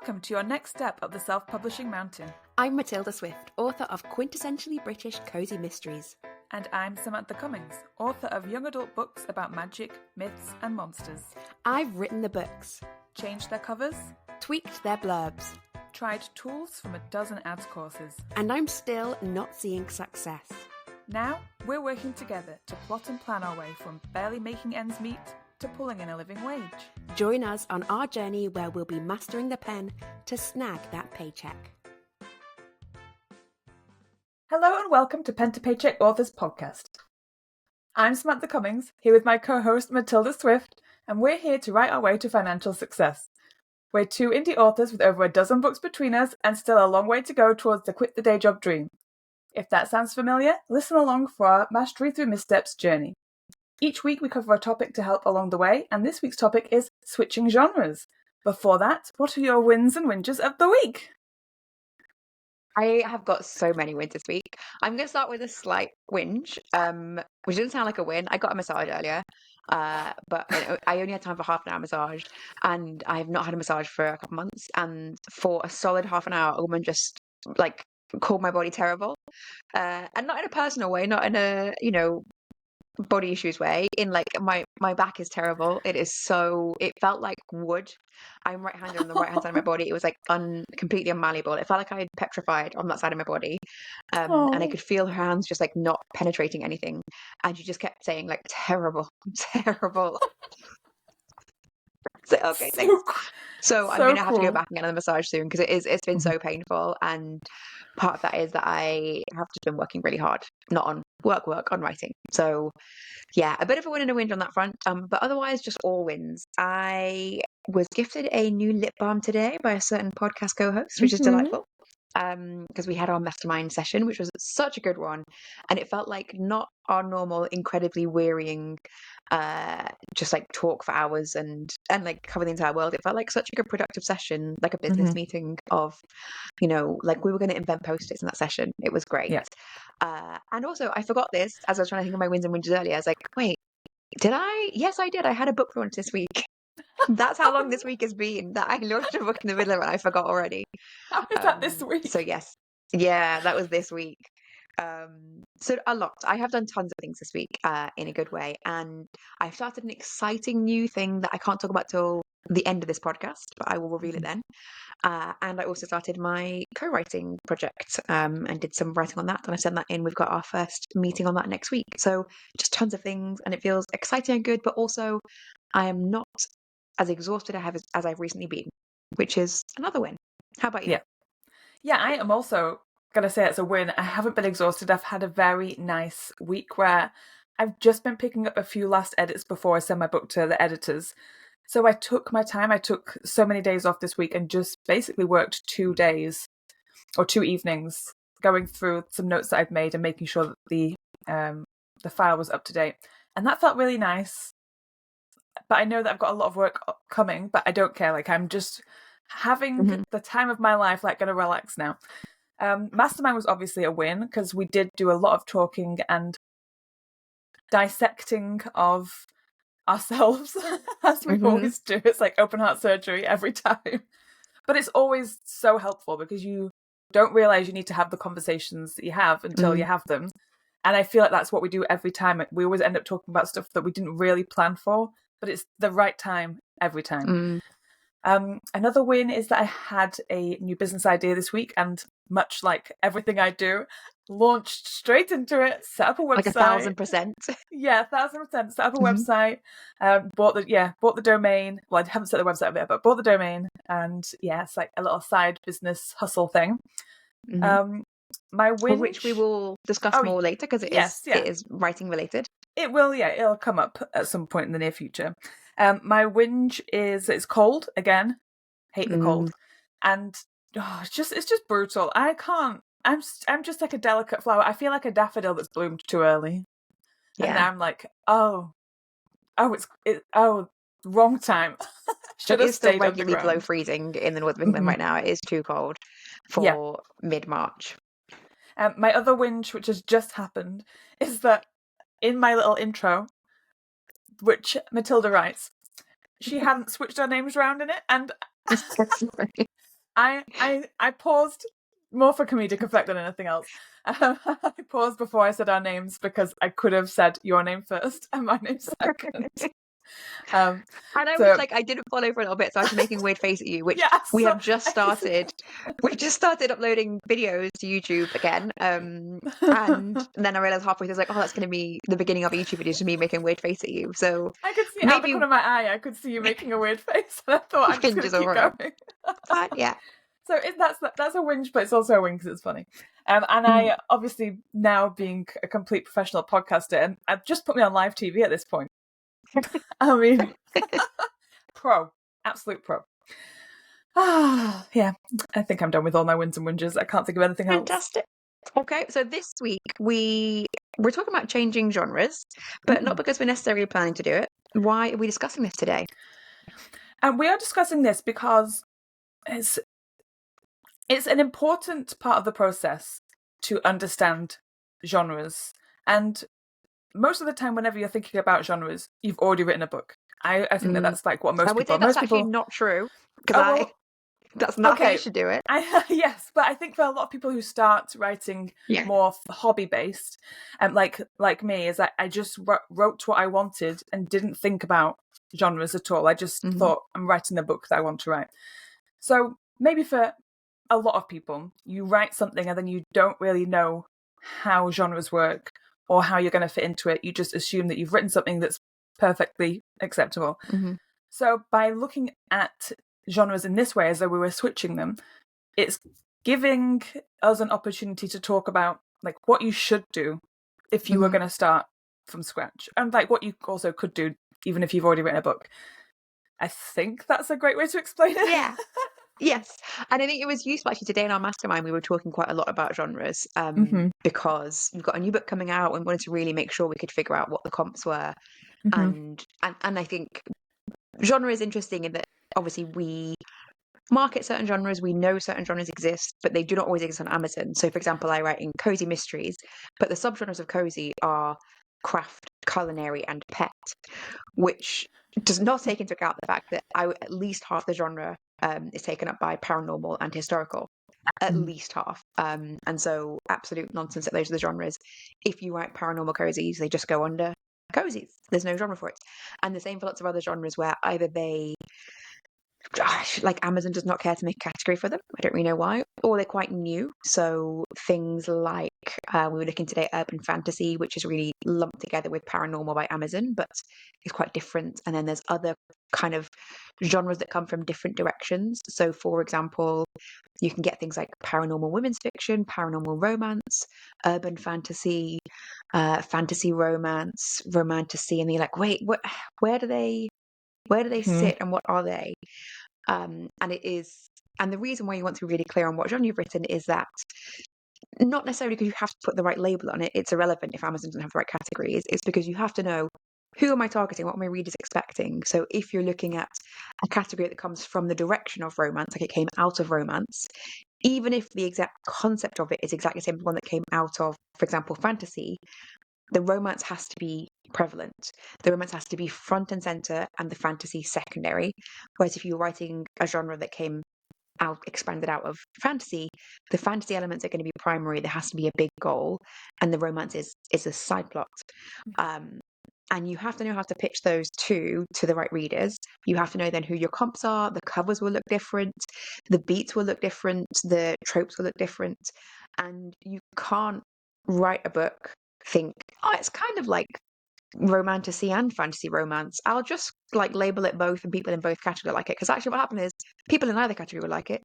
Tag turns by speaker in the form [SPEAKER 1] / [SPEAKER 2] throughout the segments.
[SPEAKER 1] Welcome to your next step up the self-publishing mountain.
[SPEAKER 2] I'm Matilda Swift, author of quintessentially British cozy mysteries.
[SPEAKER 1] And I'm Samantha Cummings, author of young adult books about magic, myths and monsters.
[SPEAKER 2] I've written the books,
[SPEAKER 1] Changed their covers,
[SPEAKER 2] tweaked their blurbs,
[SPEAKER 1] tried tools from a dozen ads courses.
[SPEAKER 2] and I'm still not seeing success.
[SPEAKER 1] Now, we're working together to plot and plan our way from barely making ends meet to pulling in a living wage.
[SPEAKER 2] Join us on our journey where we'll be mastering the pen to snag that paycheck.
[SPEAKER 1] Hello and welcome to Pen to Paycheck Authors Podcast. I'm Samantha Cummings, here with my co-host Matilda Swift, and we're here to write our way to financial success. We're two indie authors with over a dozen books between us and still a long way to go towards the quit the day job dream. If that sounds familiar, listen along for our Mastery Through Missteps journey. Each week we cover a topic to help along the way, and this week's topic is switching genres. Before that, what are your wins and whinges of the week?
[SPEAKER 3] I have got so many wins this week. I'm going to start with a slight whinge, which didn't sound like a win. I got a massage earlier, but I only had time for half an hour massage, and I have not had a massage for a couple months. And for a solid half an hour, a woman just called my body terrible, and not in a personal way, not in a body issues way. In my back is terrible. It felt like wood. I'm right-handed on the right hand side of my body. It was completely unmalleable. It felt like I had petrified on that side of my body, and I could feel her hands just not penetrating anything, and she just kept saying terrible, terrible. So okay, thanks. So I'm gonna have to go back and get another massage soon because it's been so painful, and part of that is that I have just been working really hard, not on work on writing. So yeah, a bit of a win and a whinge on that front, but otherwise just all wins. I was gifted a new lip balm today by a certain podcast co-host, which is delightful, because we had our mastermind session, which was such a good one, and it felt like not our normal incredibly wearying just talk for hours and cover the entire world. It felt like such a good productive session, like a business meeting of we were going to invent post-its in that session. It was great.
[SPEAKER 1] Yeah.
[SPEAKER 3] And also I forgot this as I was trying to think of my wins and whinges earlier. I was like, wait, did I? Yes, I did. I had a book launch this week. That's how long this week has been, that I launched a book in the middle of it and I forgot already.
[SPEAKER 1] How is that this week?
[SPEAKER 3] So yes. Yeah, that was this week. So a lot. I have done tons of things this week in a good way, and I've started an exciting new thing that I can't talk about till the end of this podcast, but I will reveal it then. And I also started my co-writing project and did some writing on that, and I sent that in. We've got our first meeting on that next week. So just tons of things, and it feels exciting and good, but also I am not as exhausted as I've recently been, which is another win. How about you?
[SPEAKER 1] Yeah, I am also gonna say it's a win. I haven't been exhausted. I've had a very nice week where I've just been picking up a few last edits before I send my book to the editors. So I took my time. I took so many days off this week and just basically worked 2 days or 2 evenings going through some notes that I'd made and making sure that the file was up to date. And that felt really nice. But I know that I've got a lot of work coming, but I don't care. I'm just having the time of my life, gonna relax now. Mastermind was obviously a win because we did do a lot of talking and dissecting of ourselves as we always do. It's like open heart surgery every time, but it's always so helpful because you don't realize you need to have the conversations that you have until you have them. And I feel like that's what we do every time. We always end up talking about stuff that we didn't really plan for, but it's the right time every time. Another win is that I had a new business idea this week, and much like everything I do, launched straight into it, set up a website.
[SPEAKER 3] 1,000%.
[SPEAKER 1] Yeah, 1,000%. Set up a website, bought the domain. Well, I haven't set the website up yet, but bought the domain, and yeah, it's like a little side business hustle thing. My win,
[SPEAKER 3] which we will discuss more later because it is writing related.
[SPEAKER 1] It will, it'll come up at some point in the near future. My whinge is it's cold again. Hate the cold, and it's just brutal. I can't. I'm just like a delicate flower. I feel like a daffodil that's bloomed too early, and now I'm like, wrong time.
[SPEAKER 3] It is still regularly below freezing in the north of England right now. It is too cold for mid-March.
[SPEAKER 1] My other whinge, which has just happened, is that in my little intro, which Matilda writes, she hadn't switched our names around in it, and I paused more for comedic effect than anything else. I paused before I said our names because I could have said your name first and my name second.
[SPEAKER 3] And I was
[SPEAKER 1] So
[SPEAKER 3] like, I didn't follow for a little bit, so I was making a weird face at you, which
[SPEAKER 1] yeah,
[SPEAKER 3] we
[SPEAKER 1] so
[SPEAKER 3] have just started. We've just started uploading videos to YouTube again. And then I realized halfway through, I was like, oh, that's going to be the beginning of a YouTube video, just me making a weird face at you. So
[SPEAKER 1] I could see out the
[SPEAKER 3] maybe
[SPEAKER 1] corner of my eye, I could see you making a weird face, and I thought I'm just going
[SPEAKER 3] fingers
[SPEAKER 1] to keep
[SPEAKER 3] over it.
[SPEAKER 1] going.
[SPEAKER 3] But yeah.
[SPEAKER 1] So that's a whinge, but it's also a win because it's funny. And I obviously now being a complete professional podcaster, and I've just put me on live TV at this point. I mean, absolute pro. Yeah, I think I'm done with all my wins and whinges. I can't think of anything else.
[SPEAKER 3] Fantastic. Okay, so this week we're talking about changing genres, but not because we're necessarily planning to do it. Why are we discussing this today?
[SPEAKER 1] And we are discussing this because it's an important part of the process to understand genres. And most of the time, whenever you're thinking about genres, you've already written a book. I think that's like what most
[SPEAKER 3] I would
[SPEAKER 1] people.
[SPEAKER 3] say that's
[SPEAKER 1] Most
[SPEAKER 3] actually
[SPEAKER 1] people
[SPEAKER 3] not true because that's not how you should do it.
[SPEAKER 1] Yes, but I think for a lot of people who start writing more hobby based, like me, is that I just wrote what I wanted and didn't think about genres at all. I just thought I'm writing the book that I want to write. So maybe for a lot of people, you write something and then you don't really know how genres work or how you're going to fit into it. You just assume that you've written something that's perfectly acceptable. So by looking at genres in this way, as though we were switching them, it's giving us an opportunity to talk about like what you should do if you were going to start from scratch, and like what you also could do even if you've already written a book. I think that's a great way to explain it.
[SPEAKER 3] Yeah. Yes. And I think it was useful actually today in our mastermind, we were talking quite a lot about genres because you've got a new book coming out and wanted to really make sure we could figure out what the comps were. And I think genre is interesting in that obviously we market certain genres, we know certain genres exist, but they do not always exist on Amazon. So for example, I write in cozy mysteries, but the subgenres of cozy are craft, culinary, and pet, which does not take into account the fact that at least half the genre is taken up by paranormal and historical. At least half. And so absolute nonsense that those are the genres. If you write paranormal cozies, they just go under cozies. There's no genre for it. And the same for lots of other genres where either they like Amazon does not care to make a category for them. I don't really know why. Or they're quite new. So things like we were looking today at urban fantasy, which is really lumped together with paranormal by Amazon, but it's quite different. And then there's other kind of genres that come from different directions. So for example, you can get things like paranormal women's fiction, paranormal romance, urban fantasy, fantasy romance, romantasy, and you're like, wait, where do they sit and what are they? And the reason why you want to be really clear on what genre you've written is that not necessarily because you have to put the right label on it, it's irrelevant if Amazon doesn't have the right categories, it's because you have to know who am I targeting, what are my readers expecting. So if you're looking at a category that comes from the direction of romance, like it came out of romance, even if the exact concept of it is exactly the same as one that came out of, for example, fantasy, the romance has to be prevalent. The romance has to be front and center and the fantasy secondary. Whereas if you're writing a genre that came out, expanded out of fantasy, the fantasy elements are going to be primary. There has to be a big goal, and the romance is a side plot. And you have to know how to pitch those two to the right readers. You have to know then who your comps are. The covers will look different. The beats will look different. The tropes will look different. And you can't write a book, think, oh, it's kind of like romantasy and fantasy romance. I'll just like label it both and people in both categories like it. Because actually what happened is people in either category will like it.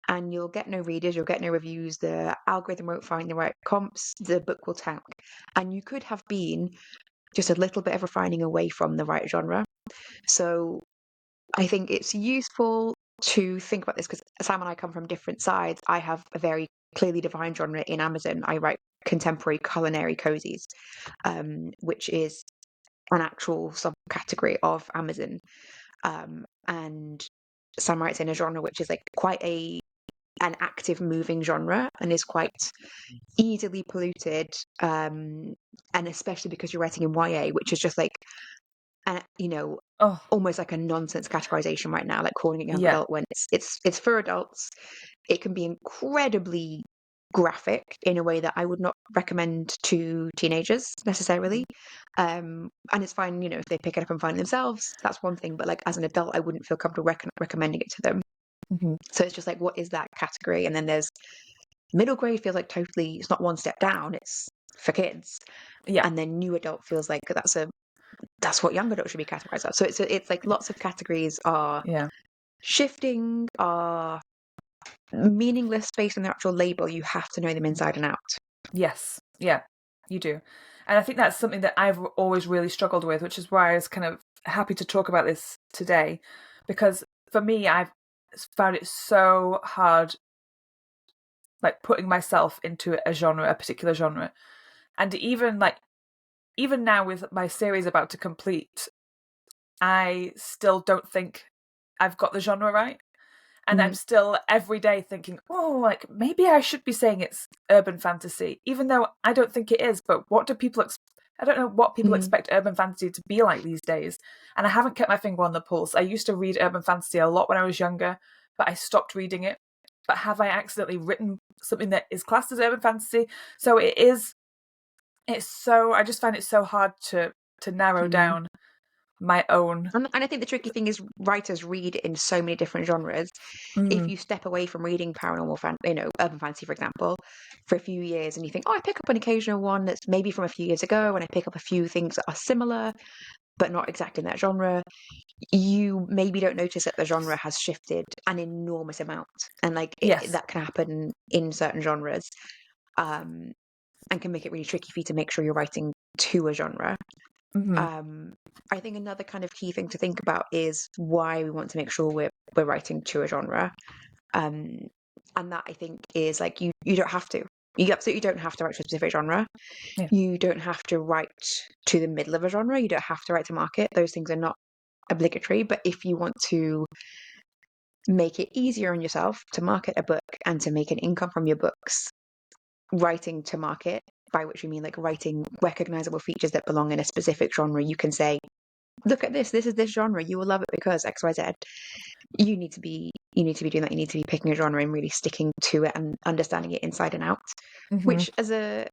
[SPEAKER 3] And you'll get no readers, you'll get no reviews. The algorithm won't find the right comps. The book will tank. And you could have been just a little bit of refining away from the right genre. So I think it's useful to think about this because Sam and I come from different sides. I have a very clearly defined genre in Amazon. I write contemporary culinary cozies, which is an actual subcategory of Amazon. And Sam writes in a genre which is like quite an active moving genre and is quite easily polluted, and especially because you're writing in YA, which is just like
[SPEAKER 1] Oh,
[SPEAKER 3] almost like a nonsense categorization right now, like calling it young
[SPEAKER 1] yeah.
[SPEAKER 3] adult when it's for adults. It can be incredibly graphic in a way that I would not recommend to teenagers necessarily. And it's fine, if they pick it up and find it themselves, that's one thing. But like as an adult, I wouldn't feel comfortable recommending it to them.
[SPEAKER 1] Mm-hmm.
[SPEAKER 3] So it's just like, what is that category? And then there's middle grade feels like totally, it's not one step down, it's for kids.
[SPEAKER 1] Yeah.
[SPEAKER 3] And then new adult feels like that's what young adult should be categorized as. So it's like lots of categories are
[SPEAKER 1] Yeah.
[SPEAKER 3] shifting, are meaningless based on the actual label. You have to know them inside and out.
[SPEAKER 1] Yes. Yeah. You do. And I think that's something that I've always really struggled with, which is why I was kind of happy to talk about this today. Because for me, I've found it so hard, like putting myself into a particular genre. And even now with my series about to complete, I still don't think I've got the genre right. And I'm
[SPEAKER 3] Mm,
[SPEAKER 1] still every day thinking, oh, like maybe I should be saying it's urban fantasy, even though I don't think it is. But what do people I don't know what people
[SPEAKER 3] mm,
[SPEAKER 1] expect urban fantasy to be like these days. And I haven't kept my finger on the pulse. I used to read urban fantasy a lot when I was younger, but I stopped reading it. But have I accidentally written something that is classed as urban fantasy? So I just find it so hard to narrow
[SPEAKER 3] mm.
[SPEAKER 1] down my own.
[SPEAKER 3] And I think the tricky thing is writers read in so many different genres. If
[SPEAKER 1] Mm,
[SPEAKER 3] you step away from reading urban fantasy, for example, for a few years, and you think, oh, I pick up an occasional one that's maybe from a few years ago, and I pick up a few things that are similar, but not exactly in that genre, you maybe don't notice that the genre has shifted an enormous amount. And like
[SPEAKER 1] yes.
[SPEAKER 3] that can happen in certain genres, um, and can make it really tricky for you to make sure you're writing to a genre.
[SPEAKER 1] Hmm.
[SPEAKER 3] Um, I think another kind of key thing to think about is why we want to make sure we're writing to a genre. Um, and that I think is like you don't have to. You absolutely don't have to write to a specific genre.
[SPEAKER 1] Yeah.
[SPEAKER 3] You don't have to write to the middle of a genre. You don't have to write to market. Those things are not obligatory. But if you want to make it easier on yourself to market a book and to make an income from your books, writing to market, by which we mean like writing recognizable features that belong in a specific genre, you can say, look at this is this genre, you will love it because XYZ. You need to be doing that. You need to be picking a genre and really sticking to it and understanding it inside and out,
[SPEAKER 1] Hmm.
[SPEAKER 3] which as a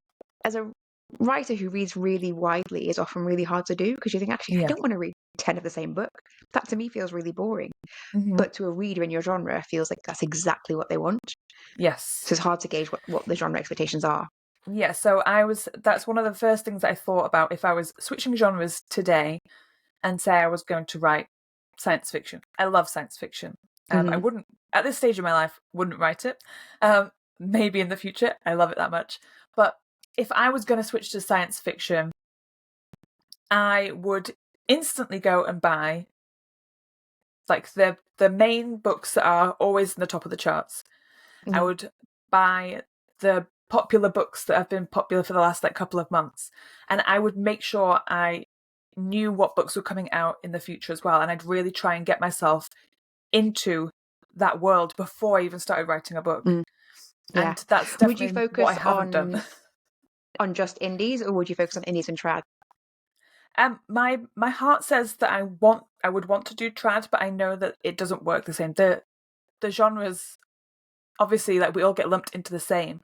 [SPEAKER 3] writer who reads really widely is often really hard to do because you think, actually, I
[SPEAKER 1] Yeah.
[SPEAKER 3] don't want to read 10 of the same book. That to me feels really boring.
[SPEAKER 1] Hmm.
[SPEAKER 3] But to a reader in your genre feels like that's exactly what they want.
[SPEAKER 1] Yes.
[SPEAKER 3] So it's hard to gauge what the genre expectations are.
[SPEAKER 1] Yeah, so that's one of the first things I thought about if I was switching genres today and say I was going to write science fiction. I love science fiction. I
[SPEAKER 3] Hmm.
[SPEAKER 1] wouldn't, at this stage of my life, wouldn't write it. Maybe in the future. I love it that much. But if I was going to switch to science fiction, I would instantly go and buy like the main books that are always in the top of the charts. I
[SPEAKER 3] Hmm.
[SPEAKER 1] would buy the popular books that have been popular for the last like couple of months, and I would make sure I knew what books were coming out in the future as well, and I'd really try and get myself into that world before I even started writing a book.
[SPEAKER 3] Mm, yeah.
[SPEAKER 1] And that's
[SPEAKER 3] Would you
[SPEAKER 1] definitely what I
[SPEAKER 3] focus
[SPEAKER 1] haven't done.
[SPEAKER 3] on just indies, or would you focus on indies and trad?
[SPEAKER 1] My heart says that I would want to do trad, but I know that it doesn't work the same. The genres, obviously, like we all get lumped into the same,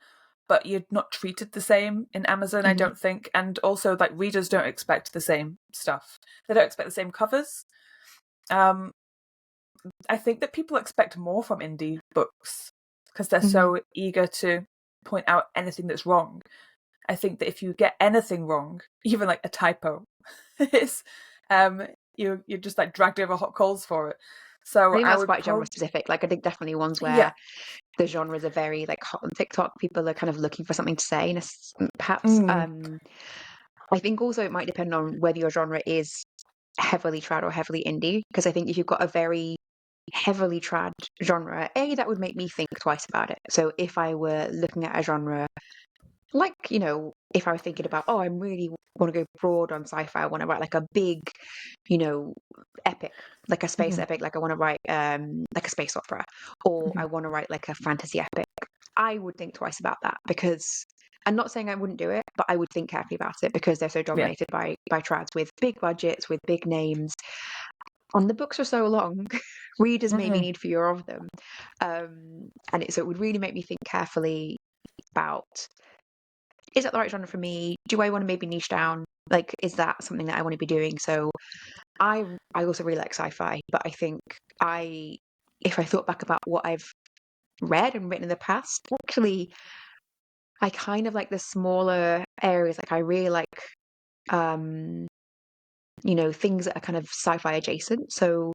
[SPEAKER 1] but you're not treated the same in Amazon, I
[SPEAKER 3] Hmm.
[SPEAKER 1] don't think. And also, like, readers don't expect the same stuff. They don't expect the same covers. Um, I think that people expect more from indie books because they're
[SPEAKER 3] Hmm.
[SPEAKER 1] so eager to point out anything that's wrong. I think that if you get anything wrong, even like a typo, it's um you're just like dragged over hot coals for it.
[SPEAKER 3] I
[SPEAKER 1] So
[SPEAKER 3] think
[SPEAKER 1] I
[SPEAKER 3] that's
[SPEAKER 1] would
[SPEAKER 3] quite genre
[SPEAKER 1] probably,
[SPEAKER 3] specific. Like I think definitely ones
[SPEAKER 1] yeah.
[SPEAKER 3] where the genres are very like hot on TikTok. People are kind of looking for something to say, and perhaps.
[SPEAKER 1] Mm,
[SPEAKER 3] I think also it might depend on whether your genre is heavily trad or heavily indie. Because I think if you've got a very heavily trad genre, that would make me think twice about it. So if I were looking at a genre like, if I was thinking about, oh, I really want to go broad on sci-fi, I want to write like a big, you know, epic, like a space
[SPEAKER 1] mhm,
[SPEAKER 3] epic, like I want to write like a space opera, or
[SPEAKER 1] mhm,
[SPEAKER 3] I want to write like a fantasy epic, I would think twice about that because I'm not saying I wouldn't do it, but I would think carefully about it because they're so
[SPEAKER 1] yeah.
[SPEAKER 3] dominated by trads with big budgets, with big names. And the books are so long, readers maybe
[SPEAKER 1] Hmm.
[SPEAKER 3] need fewer of them. So it would really make me think carefully about, is that the right genre for me? Do I want to maybe niche down? Like, is that something that I want to be doing? So I also really like sci-fi, but I think I if I thought back about what I've read and written in the past, actually I kind of like the smaller areas. Like I really like um, things that are kind of sci-fi adjacent. So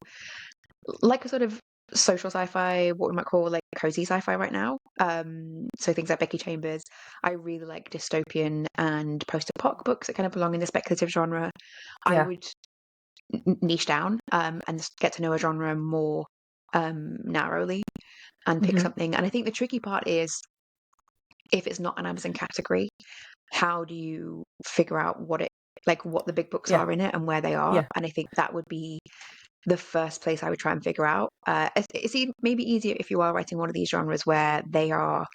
[SPEAKER 3] like a sort of social sci-fi, what we might call like cozy sci-fi right now. So things like Becky Chambers. I really like dystopian and post-apoc books that kind of belong in the speculative genre. I
[SPEAKER 1] Yeah.
[SPEAKER 3] would niche down and get to know a genre more narrowly and pick
[SPEAKER 1] Hmm.
[SPEAKER 3] something. And I think the tricky part is, if it's not an Amazon category, how do you figure out what the big books
[SPEAKER 1] Yeah.
[SPEAKER 3] are in it and where they are?
[SPEAKER 1] Yeah.
[SPEAKER 3] And I think that would be the first place I would try and figure out. Maybe easier if you are writing one of these genres where they are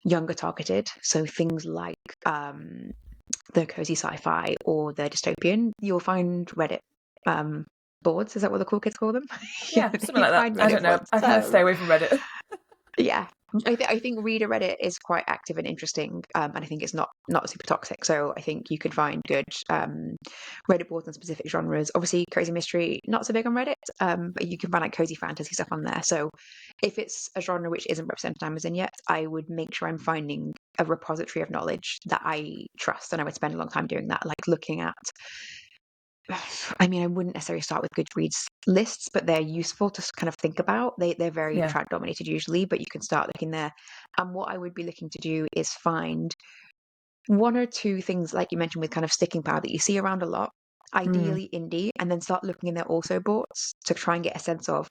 [SPEAKER 3] younger targeted. So things like the cozy sci-fi or the dystopian, you'll find Reddit um, boards. Is that what the cool kids call them?
[SPEAKER 1] Yeah, something
[SPEAKER 3] You
[SPEAKER 1] like that.
[SPEAKER 3] find
[SPEAKER 1] I
[SPEAKER 3] Reddit
[SPEAKER 1] don't know.
[SPEAKER 3] boards.
[SPEAKER 1] I kind of stay away from Reddit.
[SPEAKER 3] Yeah, I think reader Reddit is quite active and interesting, and I think it's not super toxic. So I think you could find good Reddit boards on specific genres. Obviously, cozy mystery not so big on Reddit, but you can find like cozy fantasy stuff on there. So if it's a genre which isn't represented on Amazon yet, I would make sure I'm finding a repository of knowledge that I trust, and I would spend a long time doing that, like looking at. I mean, I wouldn't necessarily start with Goodreads lists, but they're useful to kind of think about. They're very
[SPEAKER 1] Yeah.
[SPEAKER 3] trad dominated usually, but you can start looking there. And what I would be looking to do is find one or two things, like you mentioned, with kind of sticking power that you see around a lot,
[SPEAKER 1] Mm.
[SPEAKER 3] ideally indie, and then start looking in their also boughts to try and get a sense of,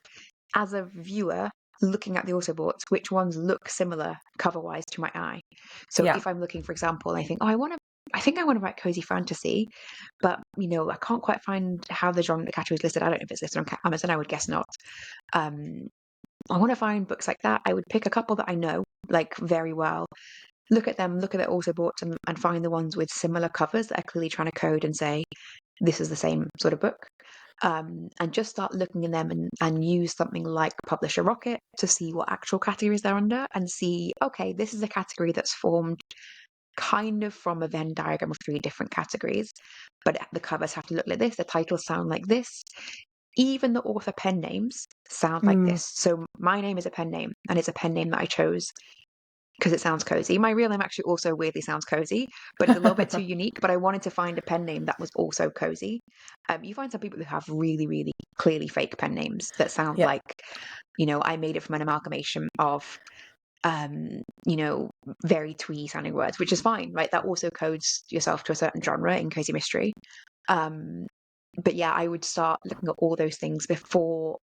[SPEAKER 3] as a viewer, looking at the also boughts, which ones look similar cover wise to my eye. So
[SPEAKER 1] Yeah.
[SPEAKER 3] if I'm looking, for example, I think, I think I want to write cozy fantasy, but I can't quite find how the genre category is listed. I don't know if it's listed on Amazon. I would guess not. Um, I want to find books like that. I would pick a couple that I know like very well, look at them, look at their also boughts, and find the ones with similar covers that are clearly trying to code and say this is the same sort of book. And just start looking in them and use something like Publisher Rocket to see what actual categories they're under and see, okay, this is a category that's formed kind of from a Venn diagram of three different categories, but the covers have to look like this, the titles sound like this, even the author pen names sound like
[SPEAKER 1] Mm.
[SPEAKER 3] this. So my name is a pen name, and it's a pen name that I chose because it sounds cozy. My real name actually also weirdly sounds cozy, but it's a little bit too unique. But I wanted to find a pen name that was also cozy. You find some people who have really, really clearly fake pen names that sound
[SPEAKER 1] Yeah.
[SPEAKER 3] like, I made it from an amalgamation of, um, you know, very twee sounding words, which is fine, right? That also codes yourself to a certain genre in cozy mystery. Um, but yeah, I would start looking at all those things before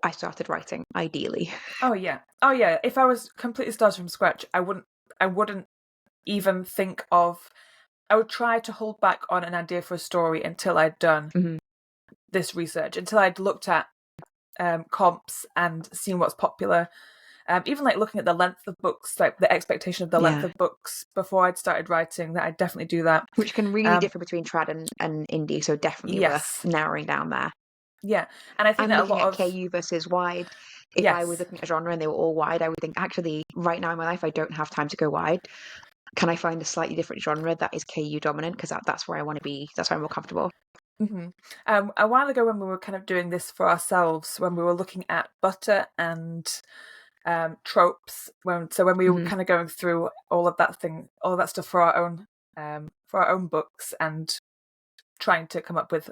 [SPEAKER 3] I started writing, ideally.
[SPEAKER 1] Oh yeah. Oh yeah. If I was completely started from scratch, I wouldn't even think of. I would try to hold back on an idea for a story until I'd done
[SPEAKER 3] Mhm.
[SPEAKER 1] this research, until I'd looked at comps and seen what's popular. Even like looking at the length of books, like the expectation of the length
[SPEAKER 3] Yeah.
[SPEAKER 1] of books before I'd started writing, that I'd definitely do that.
[SPEAKER 3] Which can really
[SPEAKER 1] Um,
[SPEAKER 3] differ between trad and indie, so definitely worth
[SPEAKER 1] yes.
[SPEAKER 3] narrowing down there.
[SPEAKER 1] Yeah. And I think
[SPEAKER 3] I'm
[SPEAKER 1] that a
[SPEAKER 3] looking
[SPEAKER 1] lot
[SPEAKER 3] at
[SPEAKER 1] of,
[SPEAKER 3] KU versus wide. If I was
[SPEAKER 1] yes.
[SPEAKER 3] looking at a genre and they were all wide, I would think, actually, right now in my life, I don't have time to go wide. Can I find a slightly different genre that is KU dominant? Because that's where I want to be. That's where I'm more comfortable.
[SPEAKER 1] Hmm. A while ago, when we were kind of doing this for ourselves, when we were looking at butter and tropes, when we were
[SPEAKER 3] Hmm.
[SPEAKER 1] kind of going through all of that stuff for our own books and trying to come up with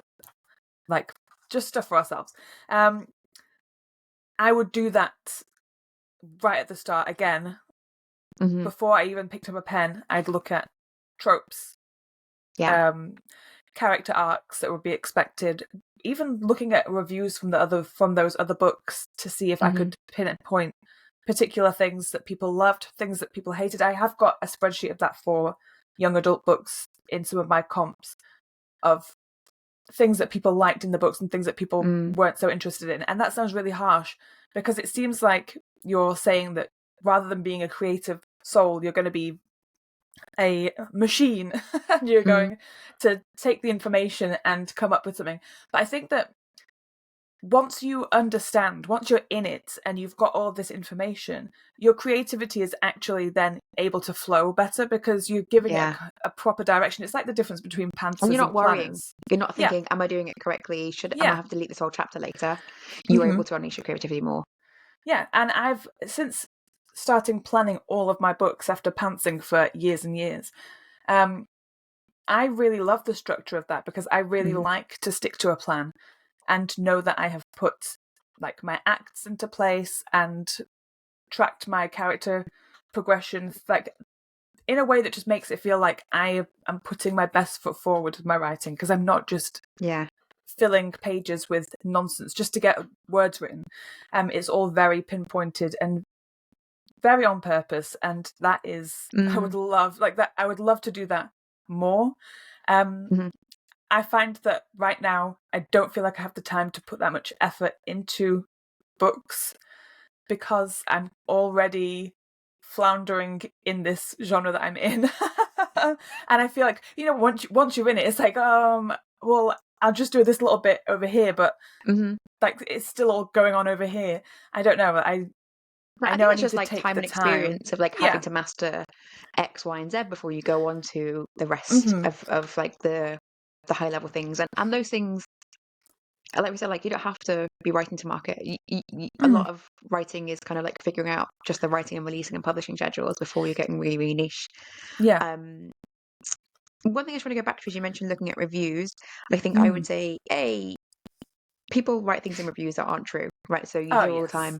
[SPEAKER 1] like just stuff for ourselves. I would do that right at the start again.
[SPEAKER 3] Hmm.
[SPEAKER 1] Before I even picked up a pen, I'd look at tropes,
[SPEAKER 3] Yeah.
[SPEAKER 1] um, character arcs that would be expected, even looking at reviews from those other books to see if I
[SPEAKER 3] Hmm.
[SPEAKER 1] could pinpoint particular things that people loved, things that people hated. I have got a spreadsheet of that for young adult books in some of my comps of things that people liked in the books and things that people
[SPEAKER 3] Mm.
[SPEAKER 1] weren't so interested in. And that sounds really harsh because it seems like you're saying that rather than being a creative soul, you're going to be a machine and you're
[SPEAKER 3] Mm.
[SPEAKER 1] going to take the information and come up with something. But I think that once you understand, once you're in it and you've got all this information, your creativity is actually then able to flow better because you're giving it a proper direction. It's like the difference between
[SPEAKER 3] And
[SPEAKER 1] pantsers
[SPEAKER 3] you're
[SPEAKER 1] and
[SPEAKER 3] not worrying.
[SPEAKER 1] planners.
[SPEAKER 3] You're not
[SPEAKER 1] Yeah.
[SPEAKER 3] thinking, am I doing it correctly? Am I
[SPEAKER 1] Yeah.
[SPEAKER 3] have to delete this whole chapter later? You're able to unleash your creativity more.
[SPEAKER 1] Yeah. And I've, since starting planning all of my books after pantsing for years and years, I really love the structure of that because I really like to stick to a plan and know that I have put like my acts into place and tracked my character progression like in a way that just makes it feel like I am putting my best foot forward with my writing because I'm not just filling pages with nonsense just to get words written. It's all very pinpointed and very on purpose, and that is I would love like that. I would love to do that more. I find that right now I don't feel like I have the time to put that much effort into books because I'm already floundering in this genre that I'm in. And I feel like, once you're in it, it's like, well, I'll just do this little bit over here, but like it's still all going on over here. I don't know. I know
[SPEAKER 3] think
[SPEAKER 1] I
[SPEAKER 3] it's
[SPEAKER 1] need
[SPEAKER 3] just
[SPEAKER 1] to
[SPEAKER 3] like
[SPEAKER 1] take
[SPEAKER 3] time
[SPEAKER 1] the
[SPEAKER 3] and
[SPEAKER 1] time.
[SPEAKER 3] experience of like having to master X, Y, and Z before you go on to the rest of like the high level things. And those things, like we said, like you don't have to be writing to market. A lot of writing is kind of like figuring out just the writing and releasing and publishing schedules before you're getting really, really niche.
[SPEAKER 1] Yeah.
[SPEAKER 3] One thing I just want to go back to is you mentioned looking at reviews. I think I would say, people write things in reviews that aren't true, right? So you hear all the time,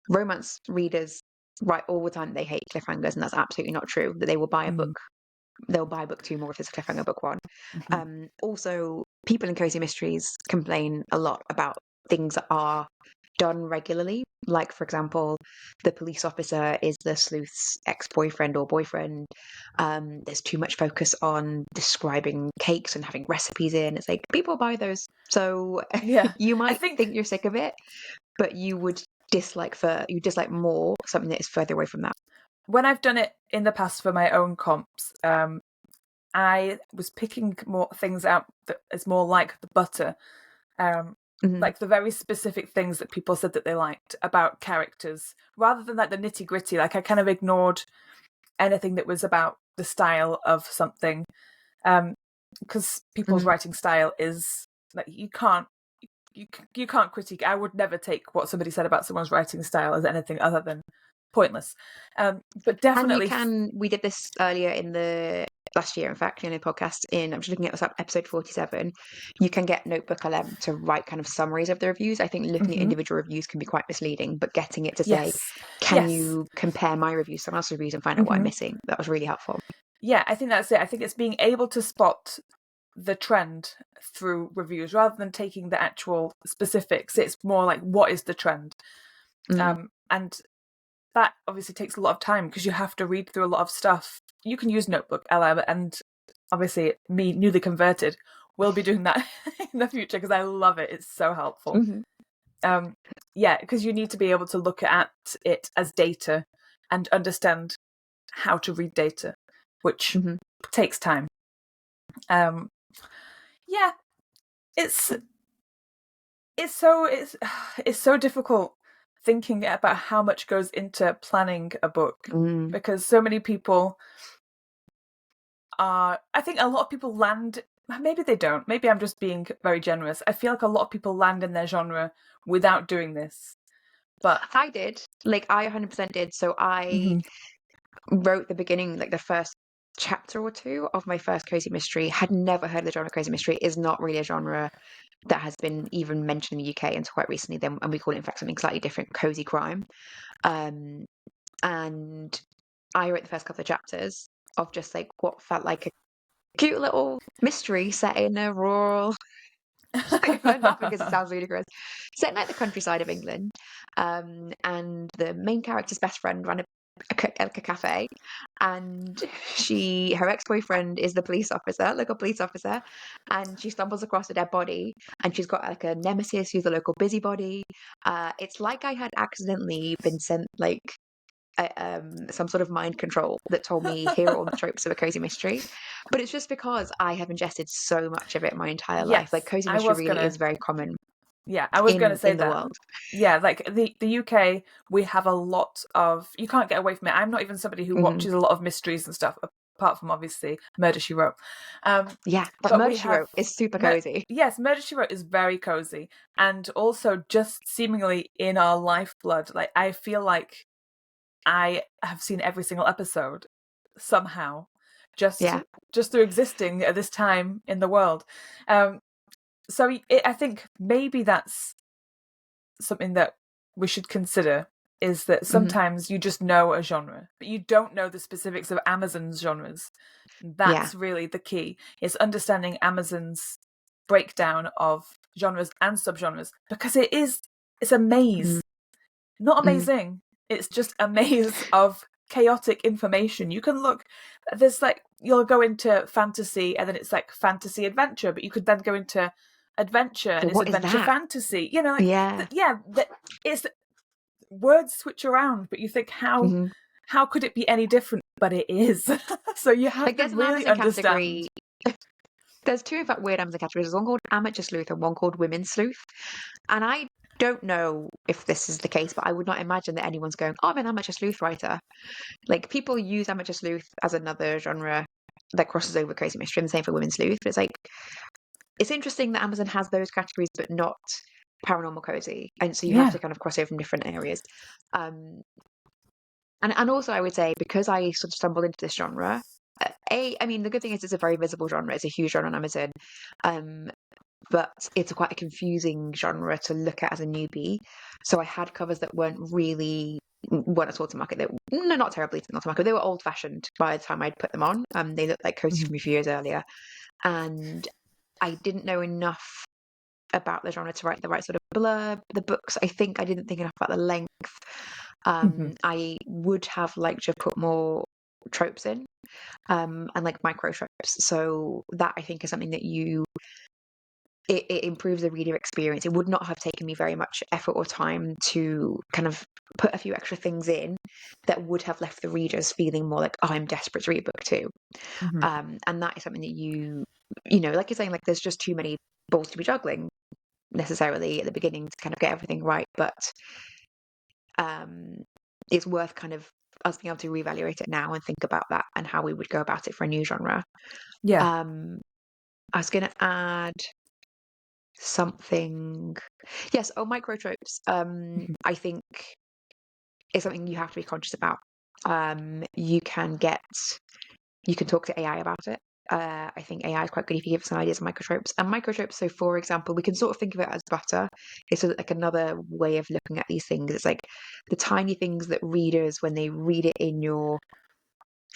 [SPEAKER 3] romance readers write all the time they hate cliffhangers, and that's absolutely not true. That they will buy a book, they'll buy book 2 more if it's a cliffhanger book 1. Also, people in cozy mysteries complain a lot about things that are done regularly. Like, for example, the police officer is the sleuth's ex-boyfriend or boyfriend. There's too much focus on describing cakes and having recipes in. It's like people buy those. So you might think you're sick of it, but you would dislike more something that is further away from that.
[SPEAKER 1] When I've done it in the past for my own comps, I was picking more things out that is more like the butter. Like the very specific things that people said that they liked about characters, rather than like the nitty gritty. Like I kind of ignored anything that was about the style of something, because people's writing style is like you can't critique. I would never take what somebody said about someone's writing style as anything other than pointless. But definitely,
[SPEAKER 3] we did this earlier in the last year, in fact, in a podcast. I'm just looking at episode 47. You can get Notebook LM to write kind of summaries of the reviews. I think looking at individual reviews can be quite misleading, but getting it to say, can you compare my reviews to someone else's reviews and find out what I'm missing? That was really helpful.
[SPEAKER 1] Yeah, I think that's it. I think it's being able to spot the trend through reviews rather than taking the actual specifics. It's more like, what is the trend? And that obviously takes a lot of time because you have to read through a lot of stuff. You can use Notebook LM, and obviously me, newly converted, will be doing that in the future because I love it. It's so helpful. Because you need to be able to look at it as data and understand how to read data, which takes time. It's so difficult thinking about how much goes into planning a book because so many people I think a lot of people land, maybe they don't, maybe I'm just being very generous. I feel like a lot of people land in their genre without doing this. But
[SPEAKER 3] I did, I 100% did. So I wrote the beginning, like the first chapter or 2 of my first cozy mystery. Had never heard of the genre cozy mystery. Is not really a genre that has been even mentioned in the UK until quite recently. Then, and we call it, in fact, something slightly different, cozy crime. And I wrote the first couple of chapters of just like what felt like a cute little mystery set in a rural. Not because it sounds ludicrous. Set in like the countryside of England, and the main character's best friend ran a cafe, and her ex-boyfriend is the local police officer, and she stumbles across a dead body, and she's got like a nemesis who's a local busybody. It's like I had accidentally been sent like some sort of mind control that told me here are all the tropes of a cozy mystery, but it's just because I have ingested so much of it my entire life. Like cozy mystery really is very common
[SPEAKER 1] Yeah, I was going to say
[SPEAKER 3] in the
[SPEAKER 1] that.
[SPEAKER 3] world.
[SPEAKER 1] Yeah, like the UK, we have a lot of. You can't get away from it. I'm not even somebody who
[SPEAKER 3] Hmm.
[SPEAKER 1] watches a lot of mysteries and stuff, apart from obviously Murder She Wrote. Um,
[SPEAKER 3] Yeah, but
[SPEAKER 1] but
[SPEAKER 3] Murder
[SPEAKER 1] we
[SPEAKER 3] She
[SPEAKER 1] have.
[SPEAKER 3] Wrote is super cozy.
[SPEAKER 1] Yes, Murder She Wrote is very cozy, and also just seemingly in our lifeblood. Like I feel like I have seen every single episode somehow, just
[SPEAKER 3] Yeah.
[SPEAKER 1] just through existing at this time in the world. Um, so I think maybe that's something that we should consider, is that
[SPEAKER 3] Hmm.
[SPEAKER 1] sometimes you just know a genre, but you don't know the specifics of Amazon's genres.
[SPEAKER 3] Yeah.
[SPEAKER 1] That's really the key, is understanding Amazon's breakdown of genres and subgenres, because it's a maze. Not
[SPEAKER 3] Hmm.
[SPEAKER 1] amazing. It's just a maze of chaotic information. You can look, there's like, you'll go into fantasy and then it's like fantasy adventure, but you could then go into adventure
[SPEAKER 3] So
[SPEAKER 1] and it's
[SPEAKER 3] what is
[SPEAKER 1] adventure
[SPEAKER 3] that?
[SPEAKER 1] fantasy. You know, like,
[SPEAKER 3] Yeah.
[SPEAKER 1] it's words switch around, but you think,
[SPEAKER 3] Hmm.
[SPEAKER 1] how could it be any different? But it is. So you have
[SPEAKER 3] Like
[SPEAKER 1] to
[SPEAKER 3] there's an
[SPEAKER 1] really
[SPEAKER 3] Amazon
[SPEAKER 1] understand.
[SPEAKER 3] category. There's two, in fact, weird Amazon categories. There's one called amateur sleuth and one called women's sleuth. And I don't know if this is the case, but I would not imagine that anyone's going, "Oh, I'm an amateur sleuth writer." Like people use amateur sleuth as another genre that crosses over crazy mystery, and the same for women's sleuth. But it's like it's interesting that Amazon has those categories, but not paranormal cozy, and so you have
[SPEAKER 1] Yeah.
[SPEAKER 3] to kind of cross over from different areas. Um, and also I would say because I sort of stumbled into this genre. I mean, the good thing is it's a very visible genre. It's a huge genre on Amazon. Um, but it's quite a confusing genre to look at as a newbie. So I had covers that weren't at all to market. No, not terribly not to market. They were old fashioned by the time I'd put them on. They looked like cozy
[SPEAKER 1] Mhm.
[SPEAKER 3] from a few years earlier, and I didn't know enough about the genre to write the right sort of blurb. The books, I think I didn't think enough about the length.
[SPEAKER 1] Mhm.
[SPEAKER 3] I would have liked to have put more tropes in, and like micro tropes. So that I think is something that it improves the reader experience. It would not have taken me very much effort or time to kind of put a few extra things in that would have left the readers feeling more like, oh, I'm desperate to read book two.
[SPEAKER 1] Mhm.
[SPEAKER 3] And that is something that you know, like you're saying, like there's just too many balls to be juggling necessarily at the beginning to kind of get everything right. But um, it's worth kind of us being able to reevaluate it now and think about that and how we would go about it for a new genre.
[SPEAKER 1] Yeah.
[SPEAKER 3] Um, I was going to add something. Yes, oh, microtropes.
[SPEAKER 1] Mhm.
[SPEAKER 3] I think is something you have to be conscious about. You can talk to AI about it. I think AI is quite good if you give us some ideas of microtropes. And microtropes, so for example, we can sort of think of it as butter. It's sort of like another way of looking at these things. It's like the tiny things that readers, when they read it in your